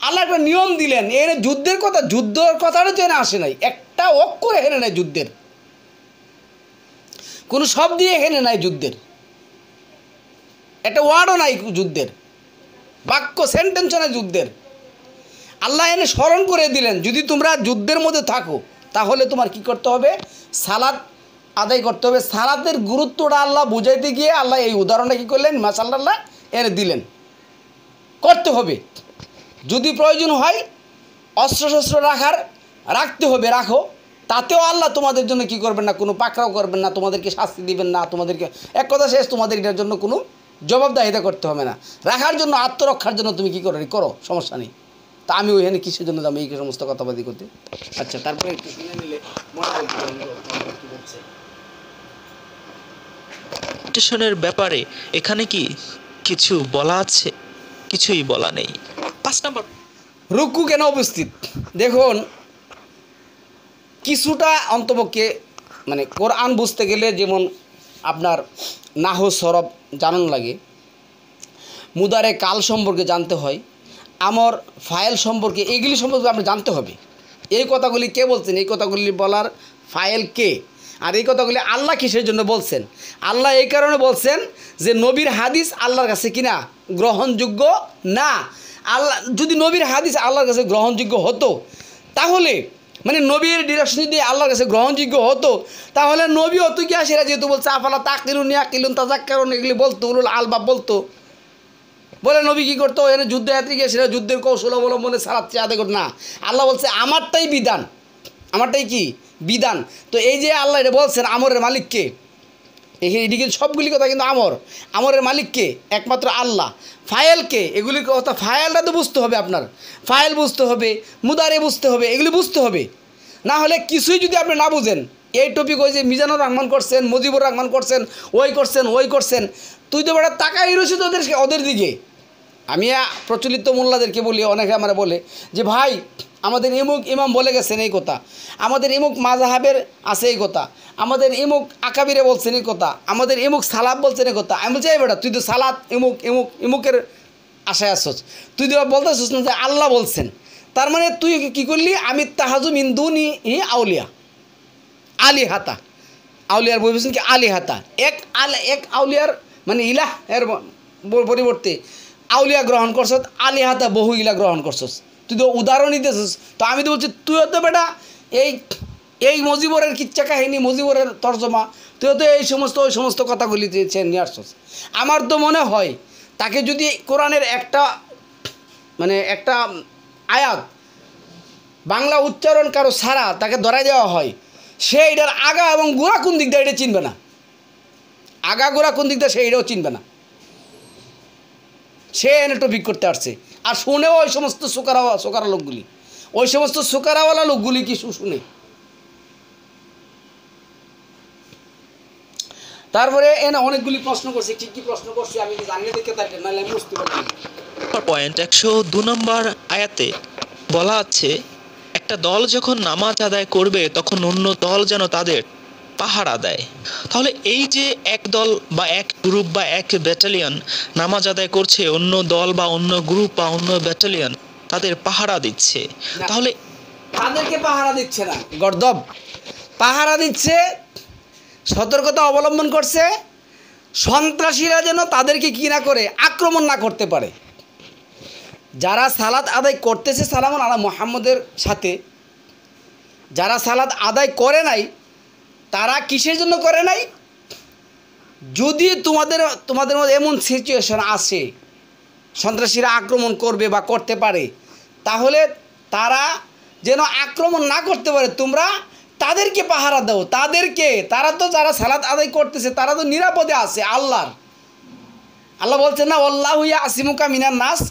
আল্লাহ একটা নিয়ম দিলেন, এনে যুদ্ধের কথাটা তো এনে আসে নাই, একটা অক্ষর এখানে নাই যুদ্ধের, কোনো শব্দ এখানে নাই যুদ্ধের, একটা ওয়ার্ডও নাই যুদ্ধের, বাক্য সেন্টেন্সও নাই যুদ্ধের। আল্লাহ এনে স্মরণ করে দিলেন, যদি তোমরা যুদ্ধের মধ্যে থাকো তাহলে তোমার কি করতে হবে? সালাত আদায় করতে হবে। সালাতের গুরুত্বটা আল্লাহ বুঝাইতে গিয়ে আল্লাহ এই উদাহরণটা কী করলেন? মাশাআল্লাহ এনে দিলেন, করতে হবে। যদি প্রয়োজন হয় অস্ত্রশস্ত্র রাখতে হবে, রাখো, তাতেও আল্লাহ তোমাদের জন্য কি করবেন না, কোনো পাকড়াও করবেন না, তোমাদেরকে শাস্তি দিবেন না, তোমাদেরকে এক কথা শেষ, তোমাদের এটার জন্য কোনো জবাবদাহিতা করতে হবে না। রাখার জন্য, আত্মরক্ষার জন্য তুমি কী করো, সমস্যা নেই। তা আমি ওইখানে কিসের জন্য যাবো এই সমস্ত কথাবাদি করতে? আচ্ছা, তারপরে একটু শুনে নিলে মেডিটেশনের ব্যাপারে এখানে কি কিছু বলা আছে? কিছুই বলা নেই। 5 নম্বর, রুকু কেন উপস্থিত? দেখুন, কিছুটা অন্তপক্ষে মানে কোরআন বুঝতে গেলে যেমন আপনার নাহু সরব জানানো লাগে, মুদারে কাল সম্পর্কে জানতে হয়, আমর ফাইল সম্পর্কে, এইগুলি সম্পর্কে আপনি জানতে হবে। এই কথাগুলি কে বলছেন, এই কথাগুলি বলার ফাইল কে, আর এই কথাগুলি আল্লাহ কিসের জন্য বলছেন? আল্লাহ এই কারণে বলছেন যে নবীর হাদিস আল্লাহর কাছে কিনা গ্রহণযোগ্য না। আল্লাহ যদি নবীর হাদিস আল্লাহর কাছে গ্রহণযোগ্য হতো, তাহলে মানে নবীর ডিরেকশন যদি আল্লাহর কাছে গ্রহণযোগ্য হতো, তাহলে নবী হতো কি সেটা যেহেতু বলছে আফালা তাকিলুন ইয়াকিলুন তাযাক্কারুন, এগুলি বলতো, উলুল আলবাব বলতো, বলে নবী কী করতো? এনে যুদ্ধযাত্রী গিয়ে সেটা যুদ্ধের কৌশল অবলম্বনে সালাত আদায় করতো না। আল্লাহ বলছে আমারটাই বিধান, আমারটাই কি বিধান। তো এই যে আল্লাহ এটা বলছেন, আমরের মালিককে, এদিকে সবগুলি কথা কিন্তু আমরের মালিককে একমাত্র আল্লাহ। ফাইলকে, এগুলির কথা, ফাইলটা তো বুঝতে হবে, আপনার ফাইল বুঝতে হবে, মুদারে বুঝতে হবে, এগুলি বুঝতে হবে। না হলে কিছুই যদি আপনি না বুঝেন, এই টপিক ওই যে মিজানুর রহমান করছেন, মুজিবুর রহমান করছেন, ওই করছেন, তুই তো বেটা তাকাই রয়েছে ওদের দিকে। আমি প্রচলিত মোল্লাদেরকে বলি, অনেকে আমার বলে যে ভাই আমাদের ইমুক ইমাম বলে গেছেন এই কথা, আমাদের ইমুক মাযহাবের আছে এই কথা, আমাদের ইমুক আকাবিরে বলছেন এই কথা, আমাদের ইমুক সালাত বলছেন এই কথা। আমি বলছি এই বেটা তুই তো সালাত ইমুকের আশায় আসছ, তুই তো বলতেছিস না যে আল্লাহ বলছেন, তার মানে তুই কী করলি? আমি তাহাজু মিন্দুনি আউলিয়া আলী হাতা, আউলিয়ার বই বলছেন কি আলী হাতা, এক আউলিয়ার মানে ইলাহ এর পরিবর্তে আউলিয়া গ্রহণ করছস, আলী হাতা বহু ইলা গ্রহণ করছস, তুই তো উদাহরণ দিতেছিস। তো আমি তো বলছি তুইও তো বেটা এই মজিবরের কিচ্ছা কাহিনী, মজিবরের তর্জমা, তুইও তো ওই সমস্ত কথাগুলি নিয়ে আসছস। আমার তো মনে হয় তাকে যদি কোরআনের একটা আয়াত বাংলা উচ্চারণ কারো ছাড়া তাকে ধরাই দেওয়া হয়, সে এটার আগা এবং গোড়া কোন দিক দিয়ে এটা চিনবে না, আগা গোড়া কোন দিক দিয়ে সে এটাও চিনবে না। সে এনে টপিক করতে আসছে, আর শুনেও ওই সমস্ত সোকারা লোকগুলি, ওই সমস্ত সোকারাওয়ালা লোকগুলি কিছু শুনে। তারপরে এনে অনেকগুলি প্রশ্ন করছে, কি কি প্রশ্ন করছে আমি কি জানিয়ে দেখতে থাকি, নাহলে আমি বুঝতে পারলাম না। পয়েন্ট 102 নম্বর আয়াতে বলা আছে একটা দল যখন নামাজ আদায় করবে তখন অন্য দল যেন তাদের পাহারা দেয়। তাহলে এই যে এক দল বা এক গ্রুপ বা এক ব্যাটালিয়ন নামাজ আদায় করছে, অন্য দল বা অন্য গ্রুপ বা অন্য ব্যাটালিয়ন তাদের পাহারা দিচ্ছে, না। তাহলে তাদেরকে পাহারা দিচ্ছে না, গর্দব পাহারা দিচ্ছে, সতর্কতা অবলম্বন করছে সন্ত্রাসীরা যেন তাদেরকে কি না করে, আক্রমণ না করতে পারে। যারা সালাত আদায় করতেছে সালামুন আলা মুহাম্মদের সাথে, যারা সালাত আদায় করে নাই তারা কিসের জন্য করে নাই, যদি তোমাদের মধ্যে এমন সিচুয়েশন আসে সন্ত্রাসীরা আক্রমণ করবে বা করতে পারে, তাহলে তারা যেন আক্রমণ না করতে পারে তোমরা তাদেরকে পাহারা দাও। তারা তো যারা সালাত আদায় করতেছে তারা তো নিরাপদে আছে আল্লাহর। আল্লাহ বলছেন না আল্লাহু ইয়াসিমুকা মিনান নাস,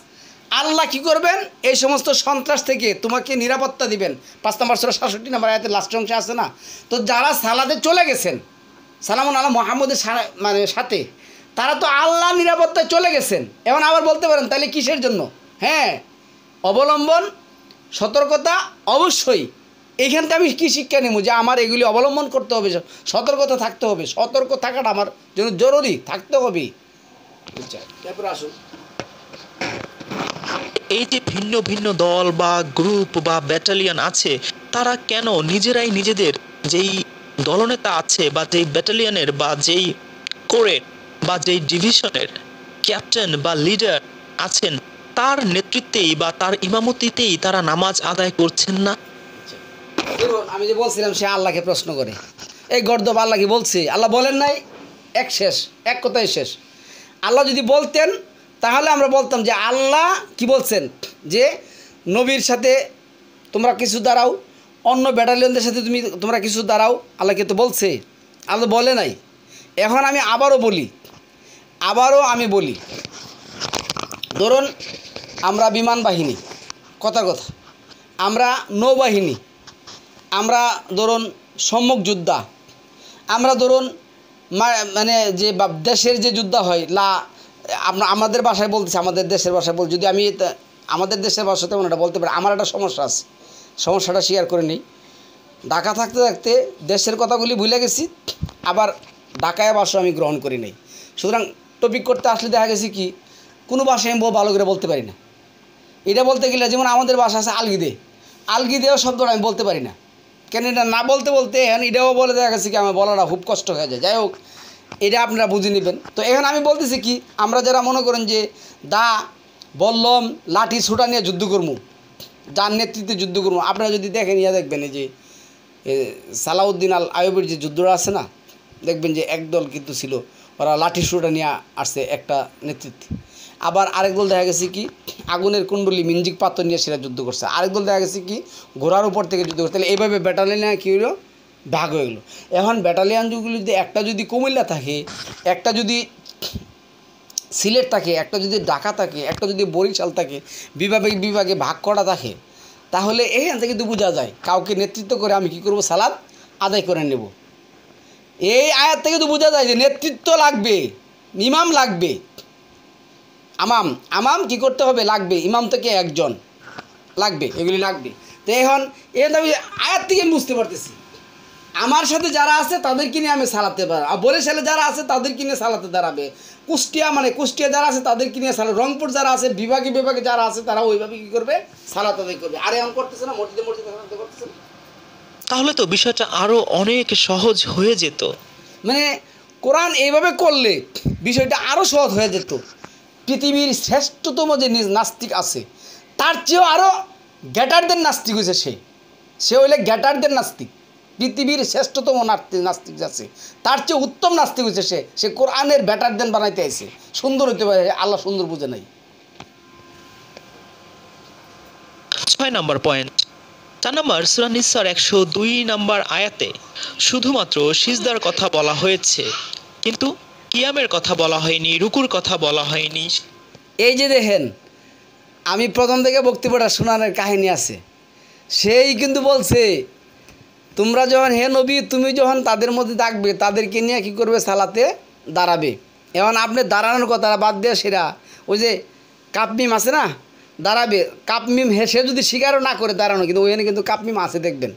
আল্লাহ কি করবেন, এই সমস্ত সন্ত্রাস থেকে তোমাকে নিরাপত্তা দিবেন। 5 নম্বর সূরা 67 নম্বর আয়াতের লাস্ট অংশে আছে না। তো যারা সালাতে চলে গেছেন সালামুন আলা মুহাম্মদের মানে সাথে, তারা তো আল্লাহ নিরাপত্তায় চলে গেছেন। এখন আবার বলতে পারেন তাহলে কিসের জন্য, হ্যাঁ অবলম্বন সতর্কতা অবশ্যই। এইখানটা আমি কী শিক্ষা নেব, যে আমার এগুলি অবলম্বন করতে হবে, সতর্কতা থাকতে হবে, সতর্ক থাকাটা আমার জন্য জরুরি থাকতে হবে। তারপর আসুন, এই যে ভিন্ন ভিন্ন দল বা গ্রুপ বা ব্যাটালিয়ন আছে, তারা কেন নিজেরাই নিজেদের যেই দলনেতা আছে বা যেই ব্যাটালিয়নের বা যেই কোরের বা যেই ডিভিশনের ক্যাপ্টেন বা লিডার আছেন তার নেতৃত্বেই বা তার ইমামতিতেই তারা নামাজ আদায় করছেন না? দেখুন আমি যে বলছিলাম সে আল্লাহকে প্রশ্ন করে, এই গর্দব আল্লাহ কি বলছে? আল্লাহ বলেন নাই, এক শেষ, এক কথাই শেষ। আল্লাহ যদি বলতেন তাহলে আমরা বলতাম যে আল্লাহ কি বলছেন, যে নবীর সাথে তোমরা কিছু দাঁড়াও, অন্য ব্যাটালিয়নদের সাথে তোমরা কিছু দাঁড়াও। আল্লাহকে তো বলছে, আল্লাহ বলে নাই। এখন আমি আবারও বলি, ধরুন আমরা বিমান বাহিনী, কথা আমরা নৌবাহিনী, আমরা ধরুন সম্মুখ যোদ্ধা, আমরা ধরুন মানে যে দেশের যে যুদ্ধ হয় আমাদের ভাষায় বলতেছি, আমাদের দেশের ভাষায় বল, যদি আমি আমাদের দেশের ভাষা তেমন এটা বলতে পারি। আমার একটা সমস্যা আছে, সমস্যাটা শেয়ার করে নিই। ঢাকা থাকতে থাকতে দেশের কথাগুলি ভুলে গেছি, আবার ঢাকায় ভাষা আমি গ্রহণ করি নাই। সুতরাং টপিক করতে আসলে দেখা গেছে কি কোনো ভাষায় আমি ভালো করে বলতে পারি না। এটা বলতে গেলে যেমন আমাদের ভাষা আছে আলগিদেও শব্দটা আমি বলতে পারি না, কেন এটা না বলতে এখন এটাও বলে দেখা গেছে কি আমার বলাটা খুব কষ্ট হয়ে যায়। যাই হোক, এটা আপনারা বুঝে নেবেন। তো এখন আমি বলতেছি কি, আমরা যারা মনে করেন যে বললাম লাঠি ছুটা নিয়ে যুদ্ধ করবো, যার নেতৃত্বে যুদ্ধ করবো, আপনারা যদি দেখেন দেখবেন এই যে সালাউদ্দিন আল আইয়ুবের যে যুদ্ধটা আছে না, দেখবেন যে একদল কিন্তু ছিল ওরা লাঠি ছুটা নিয়ে আসছে একটা নেতৃত্বে। আবার আরেক দল দেখা গেছে কি আগুনের কুণ্ডলি মিঞ্জিক পাথর নিয়ে সেটা যুদ্ধ করছে। আরেক দল দেখা গেছে কি ঘোড়ার উপর থেকে যুদ্ধ করছে। তাহলে এইভাবে ব্যাটালিয়ন কী হলো, ভাগ হয়ে গেলো। এখন ব্যাটালিয়নগুলি যদি একটা যদি কুমিল্লা থাকে, একটা যদি সিলেট থাকে, একটা যদি ঢাকা থাকে, একটা যদি বরিশাল থাকে, বিভাগে ভাগ করা থাকে, তাহলে এইখান থেকে কিন্তু বোঝা যায় কাউকে নেতৃত্ব করে আমি কি করব, সালাত আদায় করে নেব। এই আয়াত থেকে তো বোঝা যায় যে নেতৃত্ব লাগবে, ইমাম লাগবে, আমাম কি করতে হবে, লাগবে, ইমাম থেকে একজন লাগবে, এগুলি লাগবে। তো এখন আমি আয়াত থেকে আমি বুঝতে পারতেছি আমার সাথে যারা আছে তাদেরকে নিয়ে আমি সালাতে পারবো, আর বরিশালে যারা আছে তাদেরকে নিয়ে সালাতে দাঁড়াবে, কুষ্টিয়া যারা আছে তাদেরকে নিয়ে সালাত, রংপুর যারা আছে বিভাগে যারা আছে তারা ওইভাবে কী করবে, সালাত আদায় করবে। আর এখন করতেছে না, মসজিদে সালাত করতেছে না। তাহলে তো বিষয়টা আরো অনেক সহজ হয়ে যেত। মানে কোরআন এইভাবে করলে বিষয়টা আরও সহজ হয়ে যেত। পৃথিবীর শ্রেষ্ঠতম যে নাস্তিক আছে তার চেয়েও আরও গ্যাটারদের নাস্তিক হয়েছে, সে হইলে গ্যাটারদের নাস্তিক। পৃথিবীর শ্রেষ্ঠতম নাস্তিক আছে তার চেয়ে উত্তম নাস্তিক হয়েছে সে কোরআনের ব্যাটারদের বানাইতে আসে। সুন্দর হইতে পারে, আল্লাহ সুন্দর বুঝে নাই। 6 নম্বর পয়েন্ট, 4 নম্বর সূরা নিসার 102 নম্বর আয়াতে শুধুমাত্র সিজদার কথা বলা হয়েছে, কিন্তু কিয়ামের কথা বলা হয়নি, রুকুর কথা বলা হয়নি। এই যে দেখেন, আমি প্রথম থেকে বক্তব্যটা শোনানোর কাহিনী আছে, সেই কিন্তু বলছে তোমরা যখন হে নবী তুমি যখন তাদের মধ্যে থাকবে তাদেরকে নিয়ে কী করবে সালাতে দাঁড়াবে। এখন আপনি দাঁড়ানোর কথা বাদ দিয়ে সেরা ওই যে কাপমিম আছে না দাঁড়াবে কাপমিম সে যদি স্বীকারও না করে দাঁড়ানো কিন্তু ওইখানে কিন্তু কাপমিম আছে দেখবেন।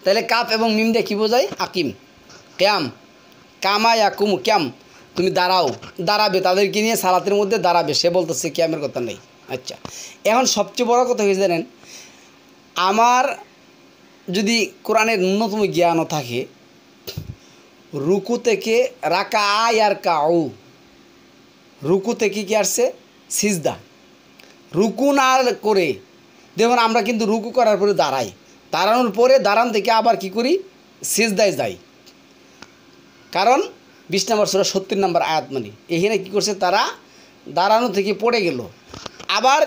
তাহলে কাপ এবং মিম দিয়ে কী বোঝায় আকিম ক্যাম কামা ইয়াকুম ক্যাম তুমি দাঁড়াও দাঁড়াবে তাদেরকে নিয়ে সালাতের মধ্যে দাঁড়াবে সে বলতেছে ক্যামের কথা নেই। আচ্ছা এখন সবচেয়ে বড় কথা হয়ে জানেন আমার যদি কোরআনের ন্যূনতম জ্ঞানও থাকে রুকু থেকে রাকা আয় আর কাউ রুকু থেকে কি আসছে সিজদা রুকু না করে দেখুন আমরা কিন্তু রুকু করার পরে দাঁড়াই দাঁড়ানোর পরে দাঁড়ান থেকে আবার কি করি সিজদায় যাই কারণ 20 নম্বর সূরা 70 নম্বর আয়াত মানে এখানে কী করছে তারা দাঁড়ানো থেকে পড়ে গেল আবার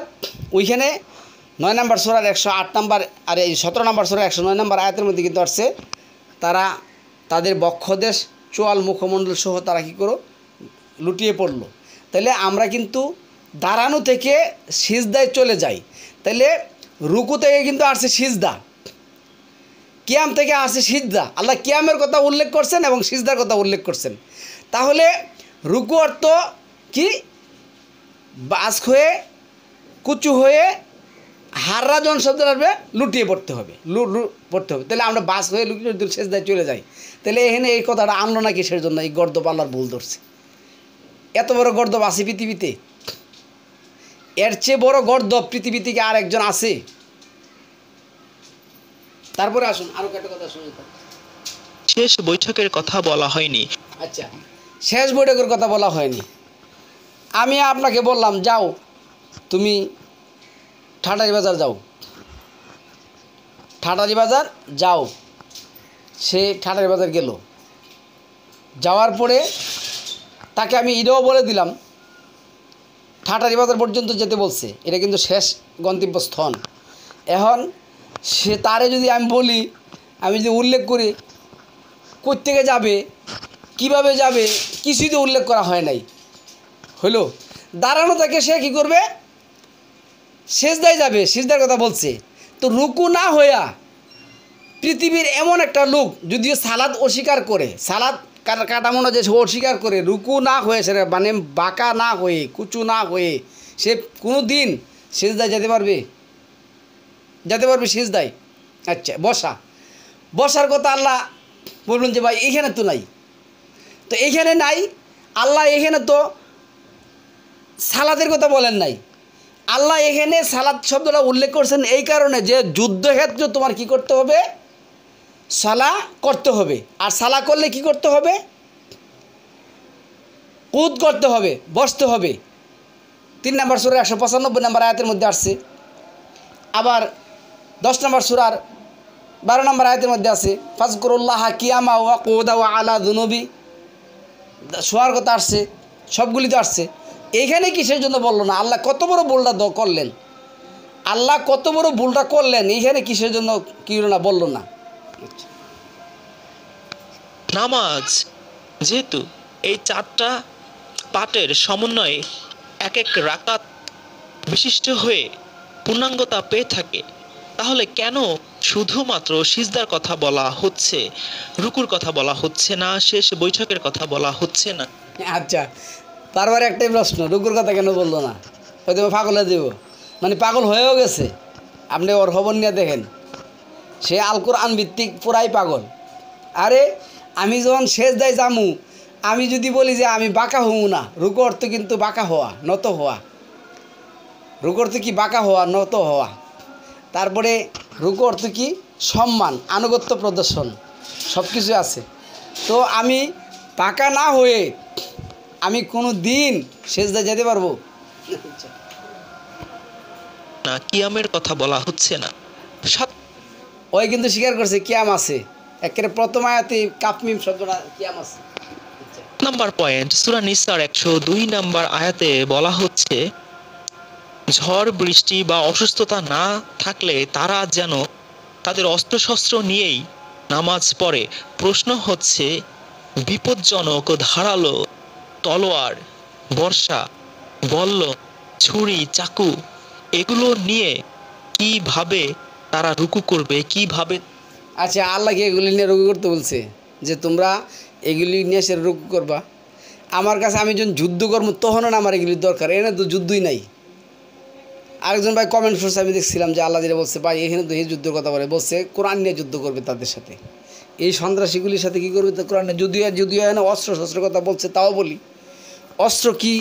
ওইখানে 9 নম্বর সূরার 108 নম্বর আর এই 17 নম্বর সূরার 109 নম্বর আয়াতের মধ্যে কিন্তু আসছে তারা তাদের বক্ষদেশ চোয়াল মুখমণ্ডল সহ তারা কী করো লুটিয়ে পড়লো। তাহলে আমরা কিন্তু দাঁড়ানো থেকে সিজদায় চলে যাই তাহলে রুকু থেকে কিন্তু আসছে সিজদা কিয়াম থেকে আসছে সিজদা আল্লাহ কিয়ামের কথা উল্লেখ করছেন এবং সিজদার কথা উল্লেখ করছেন। তাহলে রুকু অর্থ কি বাস হয়ে কুচু হয়ে হাররা জন শব্দ আসবে লুটিয়ে পড়তে হবে পড়তে হবে তাহলে আমরা বাস হয়ে লুটিয়ে সিজদায় চলে যাই। তাহলে এখানে এই কথাটা আনলো না কিসের জন্য এই গর্দব আল্লাহর ভুল ধরছে। এত বড় গর্দব আছে পৃথিবীতে এর চেয়ে বড় গর্দব পৃথিবীতে কি আর একজন আছে? তারপরে আসুন আরো একটা কথা শুনি শেষ বৈঠকের কথা বলা হয়নি। আচ্ছা শেষ বৈঠকের কথা বলা হয়নি আমি আপনাকে বললাম যাও তুমি ঠাটারি বাজার যাও ঠাটারি বাজার যাও সে ঠাটারি বাজার গেল যাওয়ার পরে তাকে আমি এটাও বলে দিলাম ঠাটারি বাজার পর্যন্ত যেতে বলছে এটা কিন্তু শেষ গন্তব্যস্থল। এখন সে তারে যদি আমি বলি আমি যদি উল্লেখ করি কোত্থেকে যাবে কিভাবে যাবে কিছুই তো উল্লেখ করা হয় নাই হলো দাঁড়ানো থেকে সে কী করবে সিজদায় যাবে সিজদার কথা বলছে তো রুকু না হইয়া পৃথিবীর এমন একটা লোক যদিও সালাদ অস্বীকার করে সালাদ কাটামোনা যে অস্বীকার করে রুকু না হয়ে সে মানে বাঁকা না হয়ে কুচু না হয়ে সে কোনো দিন সিজদায় যেতে পারবে সিজদায়। আচ্ছা বসার কথা আল্লাহ বলবেন যে ভাই এইখানে তো নাই তো এইখানে নাই আল্লাহ এখানে তো সালাদের কথা বলেন নাই আল্লাহ এখানে সালাদ শব্দটা উল্লেখ করছেন এই কারণে যে যুদ্ধক্ষেত্রে তোমার কি করতে হবে সালা করতে হবে আর সালা করলে কি করতে হবে কুদ করতে হবে বসতে হবে 3 নম্বর সূরা 195 নম্বর আয়াতের মধ্যে আসছে আবার 10 নম্বর সূরার 12 নম্বর আয়াতের মধ্যে আছে ফাজকুরুল্লাহ কিয়ামা ওয়া কুদা ওয়া আলা যুনুবি শোয়ার কথা আসছে সবগুলি তো আসছে এইখানে কিসের জন্য বললো না আল্লাহ কত বড় ভুলটা করলেন এইখানে কিসের জন্য কি হলো না বললো না। নামাজ যেহেতু এই 4টা পাঠের সমন্বয়ে এক এক রাকাত বিশিষ্ট হয়ে পূর্ণাঙ্গতা পেয়ে থাকে তাহলে কেন শুধুমাত্র সিজদার কথা বলা হচ্ছে রুকুর কথা বলা হচ্ছে না শেষ বৈঠকের কথা বলা হচ্ছে না? আচ্ছা বারবার একটাই প্রশ্ন রুকুর কথা কেন বললো না হয়তো পাগল হয়ে দেব মানে পাগল হয়েও গেছে আপনি ওর খবর নিয়ে দেখেন সে আল কোরআন ভিত্তিক পুরাই পাগল। আরে আমি যখন সিজদায় যামু আমি যদি বলি যে আমি বাঁকা হমু না রুকু অর্থ কিন্তু বাঁকা হওয়া নত হওয়া রুকু অর্থ কি বাঁকা হওয়া নত হওয়া তারপরে রুকু অর্থ কি সম্মান আনুগত্য প্রদর্শন সব কিছু আছে তো আমি বাঁকা না হয়ে আমি কোনো দিন সিজদায় যেতে পারবো না কিয়ামের কথা বলা হচ্ছে না ওই কিন্তু স্বীকার করছে কিয়াম আছে একেবারে প্রথম আয়াতে কাপমিম শব্দটা কিয়াম আছে। নাম্বার পয়েন্ট সূরা নিসার 102 নাম্বার আয়াতে বলা হচ্ছে ঝড় বৃষ্টি বা অসুস্থতা না থাকলে তারা যেন তাদের অস্ত্রশস্ত্র নিয়েই নামাজ পড়ে। প্রশ্ন হচ্ছে বিপজ্জনক ও ধারালো তলোয়ার বর্ষা বল্ল ছুরি চাকু এগুলো নিয়ে কিভাবে তারা রুকু করবে কিভাবে আচ্ছা, আল্লাহ কি এগুলি নিয়ে রোগ করতে বলছে যে তোমরা এগুলি নিয়ে সে রোগ করবা? আমার কাছে আমি যখন যুদ্ধ করবো তখনও না আমার এগুলির দরকার, এখানে তো যুদ্ধই নাই। আরেকজন ভাই কমেন্ট করছে, আমি দেখছিলাম যে আল্লাহ যেটা বলছে ভাই এখানে তো এই যুদ্ধের কথা বলছে কোরআন নিয়ে যুদ্ধ করবে তাদের সাথে, এই সন্ত্রাসীগুলির সাথে কী করবে? তো কোরআনে যদিও যদিও এখানে অস্ত্র শস্ত্রের কথা বলছে, তাও বলি অস্ত্র কি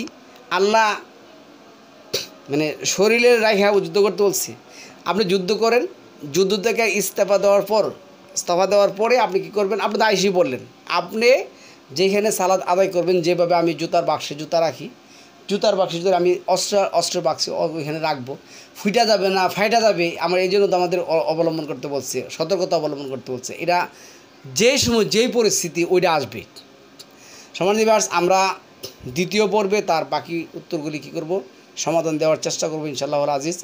আল্লাহ মানে শরীরের রাখা যুদ্ধ করতে বলছে? আপনি যুদ্ধ করেন, যুদ্ধ থেকে ইস্তফা দেওয়ার পরে আপনি কি করবেন? আপনি তো আইসি বললেন, আপনি যেখানে সালাদ আদায় করবেন, যেভাবে আমি জুতার বাক্সে জুতা রাখি, জুতার বাক্সে যদি আমি অস্ত্রের বাক্সে ওইখানে রাখবো, ফুটা যাবে না, ফাইটা যাবে, আমার এই জন্য তো আমাদের অবলম্বন করতে বলছে, সতর্কতা অবলম্বন করতে বলছে। এটা যেই সময় যেই পরিস্থিতি ওইটা আসবে। সম্মানিত ভিউয়ার্স, আমরা দ্বিতীয় পর্বে তার বাকি উত্তরগুলি কী করব, সমাধান দেওয়ার চেষ্টা করবো ইনশাআল্লাহ আজিজ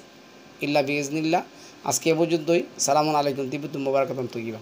ইল্লা বিইজনিল্লাহ। আজকে এ পর্যন্তই। সালামু আলাইকুম, তিব্বতুম মুবারাকাতুন তৈয়িবা।